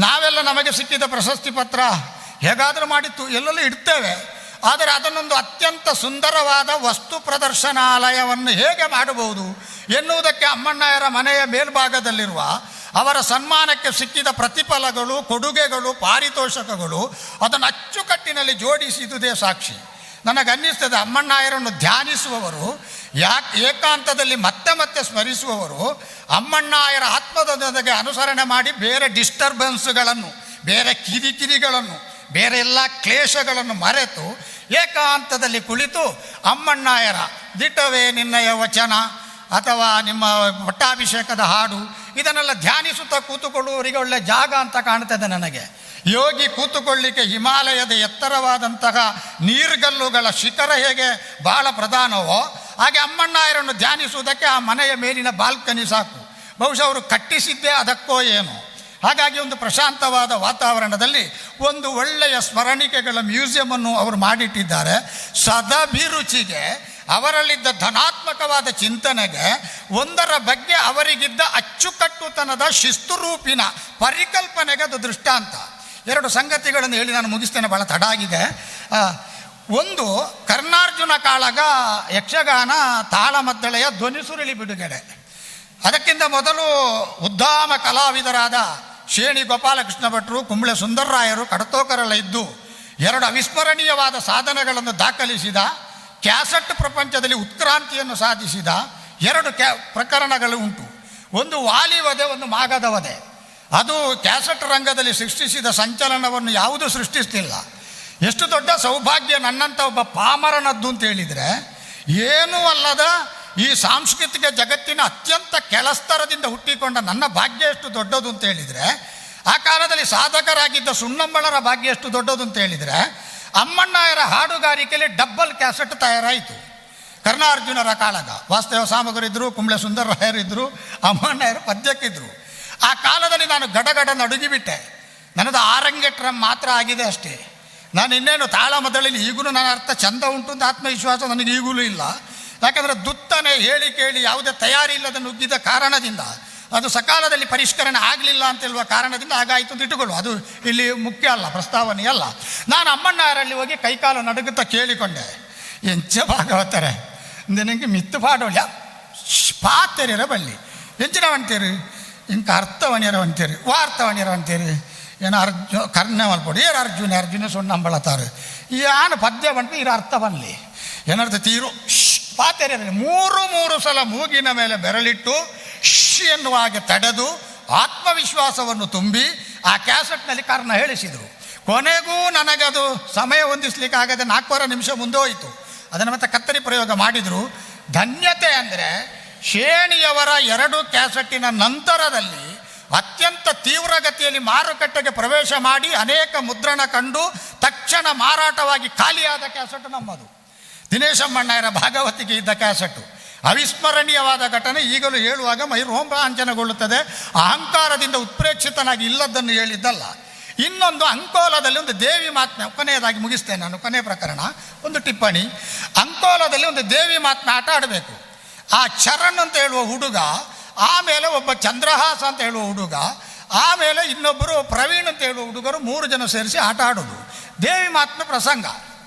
ನಾವೆಲ್ಲ ನಮಗೆ ಸಿಕ್ಕಿದ ಪ್ರಶಸ್ತಿ ಪತ್ರ ಹೇಗಾದರೂ ಮಾಡಿತ್ತು ಎಲ್ಲೆಲ್ಲೂ ಇಡ್ತೇವೆ. ಆದರೆ ಅದನ್ನೊಂದು ಅತ್ಯಂತ ಸುಂದರವಾದ ವಸ್ತು ಪ್ರದರ್ಶನಾಲಯವನ್ನು ಹೇಗೆ ಮಾಡಬಹುದು ಎನ್ನುವುದಕ್ಕೆ ಅಮ್ಮಣ್ಣಾಯರ ಮನೆಯ ಮೇಲ್ಭಾಗದಲ್ಲಿರುವ ಅವರ ಸನ್ಮಾನಕ್ಕೆ ಸಿಕ್ಕಿದ ಪ್ರತಿಫಲಗಳು, ಕೊಡುಗೆಗಳು, ಪಾರಿತೋಷಕಗಳು ಅದನ್ನು ಅಚ್ಚುಕಟ್ಟಿನಲ್ಲಿ ಜೋಡಿಸಿದುದೇ ಸಾಕ್ಷಿ. ನನಗನ್ನಿಸ್ತದೆ ಅಮ್ಮಣ್ಣಾಯರನ್ನು ಧ್ಯಾನಿಸುವವರು, ಏಕಾಂತದಲ್ಲಿ ಮತ್ತೆ ಮತ್ತೆ ಸ್ಮರಿಸುವವರು ಅಮ್ಮಣ್ಣಾಯರ ಆತ್ಮದ ಜೊತೆಗೆ ಅನುಸರಣೆ ಮಾಡಿ ಬೇರೆ ಡಿಸ್ಟರ್ಬೆನ್ಸ್ಗಳನ್ನು, ಬೇರೆ ಕಿರಿಕಿರಿಗಳನ್ನು, ಬೇರೆ ಎಲ್ಲ ಕ್ಲೇಶಗಳನ್ನು ಮರೆತು ಏಕಾಂತದಲ್ಲಿ ಕುಳಿತು ಅಮ್ಮಣ್ಣಾಯರ ದಿಟವೇ ನಿನ್ನಯ ವಚನ ಅಥವಾ ನಿಮ್ಮ ಪಟ್ಟಾಭಿಷೇಕದ ಹಾಡು ಇದನ್ನೆಲ್ಲ ಧ್ಯಾನಿಸುತ್ತಾ ಕೂತುಕೊಳ್ಳುವವರಿಗೆ ಒಳ್ಳೆ ಜಾಗ ಅಂತ ಕಾಣ್ತದೆ ನನಗೆ. ಯೋಗಿ ಕೂತುಕೊಳ್ಳಿಕ್ಕೆ ಹಿಮಾಲಯದ ಎತ್ತರವಾದಂತಹ ನೀರ್ಗಲ್ಲುಗಳ ಶಿಖರ ಹೇಗೆ ಬಹಳ ಪ್ರಧಾನವೋ ಹಾಗೆ ಅಮ್ಮಣ್ಣಾಯರನ್ನು ಧ್ಯಾನಿಸುವುದಕ್ಕೆ ಆ ಮನೆಯ ಮೇಲಿನ ಬಾಲ್ಕನಿ ಸಾಕು. ಬಹುಶಃ ಅವರು ಕಟ್ಟಿಸಿದ್ದೇ ಅದಕ್ಕೋ ಏನೋ. ಹಾಗಾಗಿ ಒಂದು ಪ್ರಶಾಂತವಾದ ವಾತಾವರಣದಲ್ಲಿ ಒಂದು ಒಳ್ಳೆಯ ಸ್ಮರಣಿಕೆಗಳ ಮ್ಯೂಸಿಯಮನ್ನು ಅವರು ಮಾಡಿಟ್ಟಿದ್ದಾರೆ. ಸದಭಿರುಚಿಗೆ, ಅವರಲ್ಲಿದ್ದ ಧನಾತ್ಮಕವಾದ ಚಿಂತನೆಗೆ, ಒಂದರ ಬಗ್ಗೆ ಅವರಿಗಿದ್ದ ಅಚ್ಚುಕಟ್ಟುತನದ ಶಿಸ್ತುರೂಪಿನ ಪರಿಕಲ್ಪನೆಗೆ ಅದು ದೃಷ್ಟಾಂತ. 2 ಸಂಗತಿಗಳನ್ನು ಹೇಳಿ ನಾನು ಮುಗಿಸ್ತೇನೆ, ಭಾಳ ತಡ ಆಗಿದೆ. ಒಂದು, ಕರ್ನಾರ್ಜುನ ಕಾಳಗ ಯಕ್ಷಗಾನ ತಾಳಮದ್ದಳೆಯ ಧ್ವನಿಸುರುಳಿ ಬಿಡುಗಡೆ. ಅದಕ್ಕಿಂತ ಮೊದಲು ಉದ್ದಾಮ ಕಲಾವಿದರಾದ ಶೇಣಿ ಗೋಪಾಲಕೃಷ್ಣ ಭಟ್ರು, ಕುಂಬಳೆ ಸುಂದರರಾಯರು, ಕಡತೋಕರೆಲ್ಲ ಇದ್ದು 2 ಅವಿಸ್ಮರಣೀಯವಾದ ಸಾಧನೆಗಳನ್ನು ದಾಖಲಿಸಿದ, ಕ್ಯಾಸೆಟ್ ಪ್ರಪಂಚದಲ್ಲಿ ಉತ್ಕ್ರಾಂತಿಯನ್ನು ಸಾಧಿಸಿದ 2 ಪ್ರಕರಣಗಳು ಉಂಟು. ಒಂದು ವಾಲಿ ವಧೆ, ಒಂದು ಮಾಗದ ವಧೆ. ಅದು ಕ್ಯಾಸೆಟ್ ರಂಗದಲ್ಲಿ ಸೃಷ್ಟಿಸಿದ ಸಂಚಲನವನ್ನು ಯಾವುದೂ ಸೃಷ್ಟಿಸ್ತಿಲ್ಲ. ಎಷ್ಟು ದೊಡ್ಡ ಸೌಭಾಗ್ಯ ನನ್ನಂಥ ಒಬ್ಬ ಪಾಮರನದ್ದು ಅಂತ ಹೇಳಿದರೆ, ಏನೂ ಅಲ್ಲದ ಈ ಸಾಂಸ್ಕೃತಿಕ ಜಗತ್ತಿನ ಅತ್ಯಂತ ಕೆಳಸ್ತರದಿಂದ ಹುಟ್ಟಿಕೊಂಡ ನನ್ನ ಭಾಗ್ಯ ಎಷ್ಟು ದೊಡ್ಡದು ಅಂತ ಹೇಳಿದರೆ, ಆ ಕಾಲದಲ್ಲಿ ಸಾಧಕರಾಗಿದ್ದ ಸುಣ್ಣಂಬಳರ ಭಾಗ್ಯ ಎಷ್ಟು ದೊಡ್ಡದು ಅಂತ ಹೇಳಿದರೆ, ಅಮ್ಮಣ್ಣಾಯರ ಹಾಡುಗಾರಿಕೆಯಲ್ಲಿ ಡಬ್ಬಲ್ ಕ್ಯಾಸೆಟ್ ತಯಾರಾಯಿತು. ಕರ್ನಾರ್ಜುನರ ಕಾಳಗ ವಾಸ್ತವ ಸಾಮಗರಿದ್ದರು, ಕುಂಬಳೆ ಸುಂದರರಾಯರಿದ್ದರು, ಅಮ್ಮಣ್ಣಾಯರು ಪದ್ಯಕ್ಕಿದ್ರು. ಆ ಕಾಲದಲ್ಲಿ ನಾನು ಗಡಗಡ ನಡುಗಿಬಿಟ್ಟೆ. ನನ್ನದು ಆರಂಗೆಟ್ರ ಮಾತ್ರ ಆಗಿದೆ ಅಷ್ಟೇ. ನಾನು ಇನ್ನೇನು ತಾಳಮದ್ದಳೆಯಲ್ಲಿ ಈಗಲೂ ನನ್ನ ಅರ್ಥ ಚಂದ ಉಂಟು ಅಂತ ಆತ್ಮವಿಶ್ವಾಸ ನನಗೆ ಈಗಲೂ ಇಲ್ಲ. ಯಾಕಂದರೆ ದುತ್ತನೆ ಹೇಳಿ ಕೇಳಿ ಯಾವುದೇ ತಯಾರಿ ಇಲ್ಲದೆ ನುಗ್ಗಿದ ಕಾರಣದಿಂದ ಅದು ಸಕಾಲದಲ್ಲಿ ಪರಿಷ್ಕರಣೆ ಆಗಲಿಲ್ಲ ಅಂತ ಹೇಳುವ ಕಾರಣದಿಂದ ಹಾಗಾಯಿತು ಅಂತ ಇಟ್ಟುಕೊಳ್ಳು. ಅದು ಇಲ್ಲಿ ಮುಖ್ಯ ಅಲ್ಲ, ಪ್ರಸ್ತಾವನೆ ಅಲ್ಲ. ನಾನು ಅಮ್ಮಣ್ಣಾರಲ್ಲಿ ಹೋಗಿ ಕೈಕಾಲು ನಡುಗುತ್ತಾ ಕೇಳಿಕೊಂಡೆ, ಎಂಚ ಭಾಗವತರೆ ನಿನಗೆ ಮಿತ್ತು ಪಾಡೋಳ್ಯ ಪಾತೆರಿಯರ ಬಳ್ಳಿ ಎಂಚಿನವಂತೀರಿ ಇಂಕ ಅರ್ಥವಣಿಯರವಂತೀರಿ ವಾರ್ತವಣಿಯರವಂತೀರಿ ಏನು ಕರ್ಣ ಮಲ್ಪೊಡು ಏರು ಅರ್ಜುನ ಸೊಣ್ಣಂಬಳತಾರು ಯಾನು ಪದ್ಯ ಬಂತು ಇರ ಅರ್ಥ ಬನ್ಲಿ ಏನರ್ಥ ತೀರು ಪಾತೆರಿಯರಲ್ಲಿ ಮೂರು ಸಲ ಮೂಗಿನ ಮೇಲೆ ಬೆರಳಿಟ್ಟು ಎನ್ನುವ ಹಾಗೆ ತಡೆದು ಆತ್ಮವಿಶ್ವಾಸವನ್ನು ತುಂಬಿ ಆ ಕ್ಯಾಸೆಟ್ನಲ್ಲಿ ಕರ್ಣ ಹೇಳಿಸಿದರು. ಕೊನೆಗೂ ನನಗದು ಸಮಯ ಹೊಂದಿಸ್ಲಿಕ್ಕೆ ಆಗದೆ 4 ನಿಮಿಷ ಮುಂದೆ ಹೋಯಿತು. ಅದನ್ನು ಮತ್ತೆ ಕತ್ತರಿ ಪ್ರಯೋಗ ಮಾಡಿದರು. ಧನ್ಯತೆ ಅಂದರೆ ಶೇಣಿಯವರ 2 ಕ್ಯಾಸೆಟ್ಟಿನ ನಂತರದಲ್ಲಿ ಅತ್ಯಂತ ತೀವ್ರಗತಿಯಲ್ಲಿ ಮಾರುಕಟ್ಟೆಗೆ ಪ್ರವೇಶ ಮಾಡಿ ಅನೇಕ ಮುದ್ರಣ ಕಂಡು ತಕ್ಷಣ ಮಾರಾಟವಾಗಿ ಖಾಲಿಯಾದ ಕ್ಯಾಸೆಟ್ ನಮ್ಮದು. ದಿನೇಶ್ ಅಮ್ಮಣ್ಣಯ್ಯರ ಭಾಗವತಿಗೆ ಇದ್ದ ಕ್ಯಾಸೆಟ್ಟು. ಅವಿಸ್ಮರಣೀಯವಾದ ಘಟನೆ. ಈಗಲೂ ಹೇಳುವಾಗ ಮೈ ರೋಮಾಂಚನಗೊಳ್ಳುತ್ತದೆ. ಅಹಂಕಾರದಿಂದ ಉತ್ಪ್ರೇಕ್ಷಿತನಾಗಿ ಇಲ್ಲದನ್ನು ಹೇಳಿದ್ದಲ್ಲ. ಇನ್ನೊಂದು ಅಂಕೋಲದಲ್ಲಿ ಒಂದು ದೇವಿ ಮಾತ್ಮೆ, ಕೊನೆಯದಾಗಿ ಮುಗಿಸ್ತೇನೆ ನಾನು, ಕೊನೆಯ ಪ್ರಕರಣ, ಒಂದು ಟಿಪ್ಪಣಿ. ಅಂಕೋಲದಲ್ಲಿ ಒಂದು ದೇವಿ ಮಾತ್ಮೆ ಆಟ ಆಡಬೇಕು. ಆ ಚರಣ್ ಅಂತ ಹೇಳುವ ಹುಡುಗ, ಆಮೇಲೆ ಒಬ್ಬ ಚಂದ್ರಹಾಸ ಅಂತ ಹೇಳುವ ಹುಡುಗ, ಆಮೇಲೆ ಇನ್ನೊಬ್ಬರು ಪ್ರವೀಣ್ ಅಂತ ಹೇಳುವ ಹುಡುಗರು 3 ಜನ ಸೇರಿಸಿ ಆಟ ಆಡೋದು. ದೇವಿ ಮಾತ್ಮೆ ಪ್ರಸಂಗ.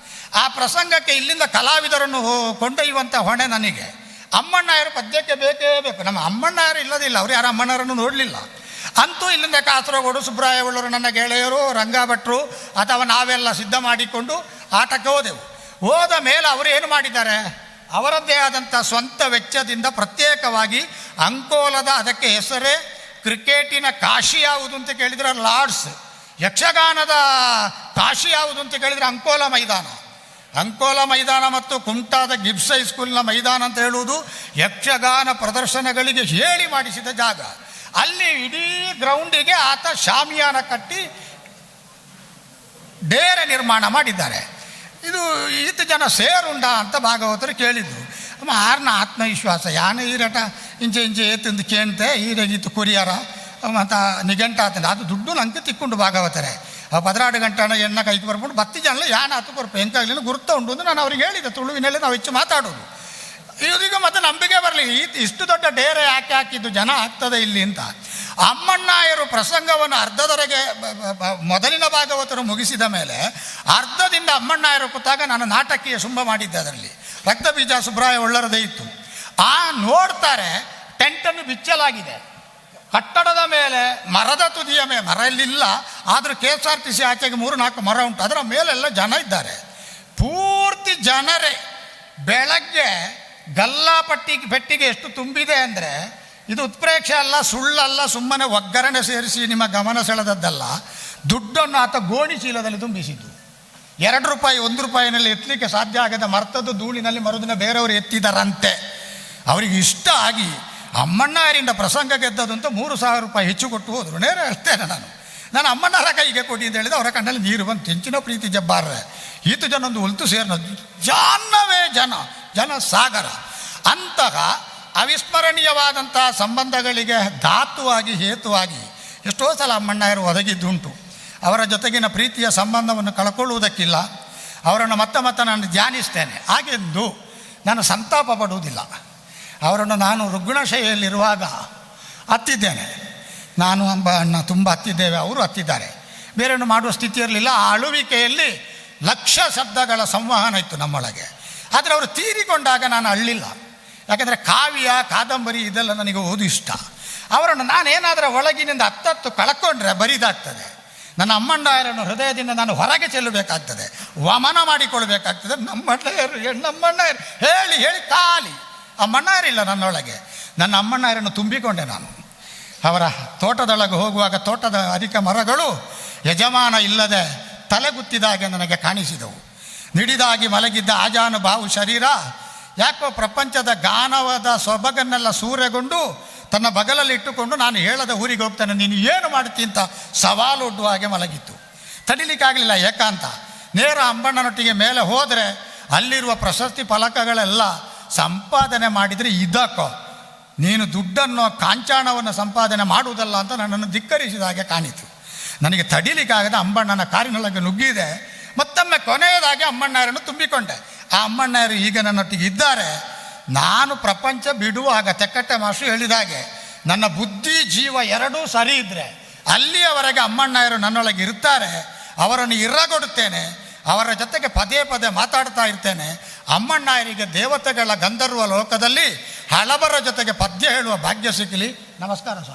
ಆ ಪ್ರಸಂಗಕ್ಕೆ ಇಲ್ಲಿಂದ ಕಲಾವಿದರನ್ನು ಕೊಂಡೊಯ್ಯುವಂಥ ಹೊಣೆ ನನಗೆ. ಅಮ್ಮಣ್ಣಯ್ಯರು ಪದ್ಯಕ್ಕೆ ಬೇಕೇ ಬೇಕು. ನಮ್ಮ ಅಮ್ಮಣ್ಣಯ್ಯರು ಇಲ್ಲದಿಲ್ಲ, ಅವರು ಯಾರು ಅಮ್ಮಣ್ಣರನ್ನು ನೋಡಲಿಲ್ಲ. ಅಂತೂ ಇಲ್ಲಿಂದ ಕಾಸರಗೋಡು ಸುಬ್ರಾಯ ಒಳ್ಳರು, ನನ್ನ ಗೆಳೆಯರು, ರಂಗಭಟ್ರು ಅಥವಾ ನಾವೆಲ್ಲ ಸಿದ್ಧ ಮಾಡಿಕೊಂಡು ಆಟಕ್ಕೆ ಹೋದೆವು. ಹೋದ ಮೇಲೆ ಅವರು ಏನು ಮಾಡಿದ್ದಾರೆ, ಅವರದ್ದೇ ಆದಂಥ ಸ್ವಂತ ವೆಚ್ಚದಿಂದ ಪ್ರತ್ಯೇಕವಾಗಿ ಅಂಕೋಲದ, ಅದಕ್ಕೆ ಹೆಸರೇ ಕ್ರಿಕೆಟಿನ ಕಾಶಿ ಯಾವುದು ಅಂತ ಕೇಳಿದರೆ ಲಾರ್ಡ್ಸ್, ಯಕ್ಷಗಾನದ ಕಾಶಿ ಯಾವುದು ಅಂತ ಕೇಳಿದರೆ ಅಂಕೋಲ ಮೈದಾನ. ಅಂಕೋಲ ಮೈದಾನ ಮತ್ತು ಕುಮಟಾದ ಗಿಬ್ಸ್ ಹೈಸ್ಕೂಲಿನ ಮೈದಾನ ಅಂತ ಹೇಳುವುದು ಯಕ್ಷಗಾನ ಪ್ರದರ್ಶನಗಳಿಗೆ ಹೇಳಿ ಮಾಡಿಸಿದ ಜಾಗ. ಅಲ್ಲಿ ಇಡೀ ಗ್ರೌಂಡಿಗೆ ಆತ ಶಾಮಿಯಾನ ಕಟ್ಟಿ ಡೇರೆ ನಿರ್ಮಾಣ ಮಾಡಿದ್ದಾರೆ. ಇದು ಈತ ಜನ ಸೇರುಂಡ ಅಂತ ಭಾಗವತರು ಕೇಳಿದ್ರು. ಆರ್ನ ಆತ್ಮವಿಶ್ವಾಸ ಯಾನ ಈರಟ ಇಂಚೆ ಏತಂದು ಕೇಳ್ತೆ ಈರಗಿತ್ತು ಕೊರಿಯಾರ ಮತ್ತು ನಿಘಂಟ ಆತಂದು ಅದು ದುಡ್ಡು ನಂಗೆ ತಿಕ್ಕೊಂಡು ಭಾಗವತರೆ 16 ಗಂಟೆನ ಎಣ್ಣ ಕೈಗೆ ಬರ್ಕೊಂಡು ಬತ್ತಿ ಜನ ಯಾನ ಆತು ಕೊರಪು ಹೆಂಗಾಗಲಿಲ್ಲ ಗುರುತ ಉಂಟು ಅಂತ ನಾನು ಅವ್ರಿಗೆ ಹೇಳಿದೆ. ತುಳುವಿನಲ್ಲಿ ನಾವು ಹೆಚ್ಚು ಮಾತಾಡೋದು. ಇವರಿಗೂ ಮತ್ತೆ ನಂಬಿಕೆ ಬರಲಿ, ಇಷ್ಟು ದೊಡ್ಡ ಡೇರೆ ಯಾಕೆ ಹಾಕಿದ್ದು, ಜನ ಆಗ್ತದೆ ಇಲ್ಲಿ ಅಂತ. ಅಮ್ಮಣ್ಣಯ್ಯರು ಪ್ರಸಂಗವನ್ನು ಅರ್ಧದವರೆಗೆ ಮೊದಲಿನ ಭಾಗವತರು ಮುಗಿಸಿದ ಮೇಲೆ ಅರ್ಧದಿಂದ ಅಮ್ಮಣ್ಣಯ್ಯರು ಕೂತಾಗ ನಾನು ನಾಟಕೀಯ ಶುಂಭ ಮಾಡಿದ್ದೆ. ಅದರಲ್ಲಿ ರಕ್ತಬೀಜ ಸುಬ್ರಾಯ ಒಳ್ಳರದೇ ಇತ್ತು. ನೋಡ್ತಾರೆ ಟೆಂಟನ್ನು ಬಿಚ್ಚಲಾಗಿದೆ. ಕಟ್ಟಡದ ಮೇಲೆ ಮರದ ತುದಿಯ ಮೇಲೆ, ಮರ ಇಲ್ಲಿಲ್ಲ ಆದರೂ KSRTC ಆಚೆಗೆ 3-4 ಮರ ಉಂಟು, ಅದರ ಮೇಲೆಲ್ಲ ಜನ ಇದ್ದಾರೆ. ಪೂರ್ತಿ ಜನರೇ. ಬೆಳಗ್ಗೆ ಪೆಟ್ಟಿಗೆ ಎಷ್ಟು ತುಂಬಿದೆ ಅಂದರೆ ಇದು ಉತ್ಪ್ರೇಕ್ಷೆ ಅಲ್ಲ, ಸುಳ್ಳಲ್ಲ, ಸುಮ್ಮನೆ ಒಗ್ಗರಣೆ ಸೇರಿಸಿ ನಿಮ್ಮ ಗಮನ ಸೆಳೆದದ್ದಲ್ಲ. ದುಡ್ಡನ್ನು ಆತ ಗೋಣಿ ಚೀಲದಲ್ಲಿ ತುಂಬಿಸಿದ್ದು. 2 ರೂಪಾಯಿ 1 ರೂಪಾಯಿನಲ್ಲಿ ಎತ್ತಲಿಕ್ಕೆ ಸಾಧ್ಯ ಆಗದ ಮರ್ತದ್ದು ಧೂಳಿನಲ್ಲಿ ಮರುದಿನ ಬೇರೆಯವರು ಎತ್ತಿದಾರಂತೆ. ಅವರಿಗೆ ಇಷ್ಟ ಆಗಿ ಅಮ್ಮಣ್ಣಯ್ಯರಿಂದ ಪ್ರಸಂಗ ಗೆದ್ದದು ಅಂತ 3,000 ರೂಪಾಯಿ ಹೆಚ್ಚು ಕೊಟ್ಟು ಹೋದರು. ನೇರ ಅಷ್ಟೇನೆ. ನಾನು ಅಮ್ಮಣ್ಣರ ಕೈಗೆ ಕೊಡಿ ಅಂತ ಹೇಳಿದೆ. ಅವರ ಕಣ್ಣಲ್ಲಿ ನೀರು ಬಂದು ತೆಂಚಿನ ಪ್ರೀತಿ ಜಬ್ಬಾರ್ರೆ ಈತು ಜನ ಒಂದು ಉಲ್ತು ಸೇರ್ನ ಜಾನವೇ ಜನ ಸಾಗರ. ಅಂತಹ ಅವಿಸ್ಮರಣೀಯವಾದಂಥ ಸಂಬಂಧಗಳಿಗೆ ಧಾತುವಾಗಿ ಹೇತುವಾಗಿ ಎಷ್ಟೋ ಸಲ ಅಮ್ಮಣ್ಣಯ್ಯರು ಒದಗಿದ್ದುಂಟು. ಅವರ ಜೊತೆಗಿನ ಪ್ರೀತಿಯ ಸಂಬಂಧವನ್ನು ಕಳ್ಕೊಳ್ಳುವುದಕ್ಕಿಲ್ಲ. ಅವರನ್ನು ಮತ್ತೆ ನಾನು ಧ್ಯಾನಿಸ್ತೇನೆ. ಹಾಗೆಂದು ನಾನು ಸಂತಾಪ ಪಡುವುದಿಲ್ಲ. ಅವರನ್ನು ನಾನು ರುಗ್ಣಶೈಲಿರುವಾಗ ಹತ್ತಿದ್ದೇನೆ. ನಾನು ಅಣ್ಣ ತುಂಬ ಹತ್ತಿದ್ದೇವೆ, ಅವರು ಹತ್ತಿದ್ದಾರೆ. ಬೇರೆಯನ್ನು ಮಾಡುವ ಸ್ಥಿತಿ ಇರಲಿಲ್ಲ. ಆ ಅಳುವಿಕೆಯಲ್ಲಿ 1,00,000 ಶಬ್ದಗಳ ಸಂವಹನ ಇತ್ತು ನಮ್ಮೊಳಗೆ. ಆದರೆ ಅವರು ತೀರಿಕೊಂಡಾಗ ನಾನು ಅಳ್ಳಿಲ್ಲ. ಯಾಕಂದರೆ ಕಾವ್ಯ ಕಾದಂಬರಿ ಇದೆಲ್ಲ ನನಗೆ ಓದು ಇಷ್ಟ. ಅವರನ್ನು ನಾನೇನಾದರೂ ಒಳಗಿನಿಂದ ಹತ್ತತ್ತು ಕಳ್ಕೊಂಡ್ರೆ ಬರಿದಾಗ್ತದೆ. ನನ್ನ ಅಮ್ಮಣ್ಣಯ್ಯರನ್ನು ಹೃದಯದಿಂದ ನಾನು ಹೊರಗೆ ಚೆಲ್ಲಬೇಕಾಗ್ತದೆ, ವಮನ ಮಾಡಿಕೊಳ್ಬೇಕಾಗ್ತದೆ. ನಮ್ಮಣ್ಣಯ್ಯರು ಹೇಳಿ ಖಾಲಿ. ಅಮ್ಮಣ್ಣಯ್ಯರಿಲ್ಲ ನನ್ನೊಳಗೆ. ನನ್ನ ಅಮ್ಮಣ್ಣಯ್ಯರನ್ನು ತುಂಬಿಕೊಂಡೆ ನಾನು. ಅವರ ತೋಟದೊಳಗೆ ಹೋಗುವಾಗ ತೋಟದ ಅಧಿಕ ಮರಗಳು ಯಜಮಾನ ಇಲ್ಲದೆ ತಲೆಗುತ್ತಿದಾಗೆ ನನಗೆ ಕಾಣಿಸಿದವು. ನಿಡಿದಾಗಿ ಮಲಗಿದ್ದ ಆಜಾನುಬಾಹು ಶರೀರ ಯಾಕೋ ಪ್ರಪಂಚದ ಗಾನವಾದ ಸೊಬಗನ್ನೆಲ್ಲ ಸೂರೆಗೊಂಡು ತನ್ನ ಬಗಲಲ್ಲಿ ಇಟ್ಟುಕೊಂಡು ನಾನು ಹೇಳದ ಊರಿಗೆ ಹೋಗ್ತಾನೆ, ನೀನು ಏನು ಮಾಡ್ತೀನಿ ಅಂತ ಸವಾಲು ಒಡ್ಡುವ ಹಾಗೆ ಮಲಗಿತ್ತು. ತಡಿಲಿಕ್ಕಾಗಲಿಲ್ಲ ಏಕಾಂತ. ನೇರ ಅಂಬಣ್ಣನೊಟ್ಟಿಗೆ ಮೇಲೆ ಹೋದರೆ ಅಲ್ಲಿರುವ ಪ್ರಶಸ್ತಿ ಫಲಕಗಳೆಲ್ಲ ಸಂಪಾದನೆ ಮಾಡಿದರೆ ಇದಕ್ಕೋ ನೀನು ದುಡ್ಡನ್ನು ಕಾಂಚಾಣವನ್ನು ಸಂಪಾದನೆ ಮಾಡುವುದಲ್ಲ ಅಂತ ನನ್ನನ್ನು ಧಿಕ್ಕರಿಸಿದ ಹಾಗೆ ಕಾಣಿತು. ನನಗೆ ತಡಿಲಿಕ್ಕಾಗದ ಅಂಬಣ್ಣನ ಕಾರಿನೊಳಗೆ ನುಗ್ಗಿದೆ. ಮತ್ತೊಮ್ಮೆ ಕೊನೆಯದಾಗಿ ಅಮ್ಮಣ್ಣಯ್ಯರನ್ನು ತುಂಬಿಕೊಂಡೆ. ಆ ಅಮ್ಮಣ್ಣಯ್ಯರು ಈಗ ನನ್ನೊಟ್ಟಿಗೆ ಇದ್ದಾರೆ. ನಾನು ಪ್ರಪಂಚ ಬಿಡುವಾಗ ತೆಕ್ಕಟ್ಟೆ ಮಾಸ್ಟ್ರು ಹೇಳಿದ ಹಾಗೆ ನನ್ನ ಬುದ್ಧಿ ಜೀವ ಎರಡೂ ಸರಿ ಇದ್ದರೆ ಅಲ್ಲಿಯವರೆಗೆ ಅಮ್ಮಣ್ಣಯ್ಯರು ನನ್ನೊಳಗೆ ಇರ್ತಾರೆ. ಅವರನ್ನು ಇರಗೊಡುತ್ತೇನೆ, ಅವರ ಜೊತೆಗೆ ಪದೇ ಪದೇ ಮಾತಾಡ್ತಾ ಇರ್ತೇನೆ. ಅಮ್ಮಣ್ಣಯ್ಯರಿಗೆ ದೇವತೆಗಳ ಗಂಧರ್ವ ಲೋಕದಲ್ಲಿ ಹಳಬರ ಜೊತೆಗೆ ಪದ್ಯ ಹೇಳುವ ಭಾಗ್ಯ ಸಿಗಲಿ. ನಮಸ್ಕಾರ ಸ್ವಾಮಿ.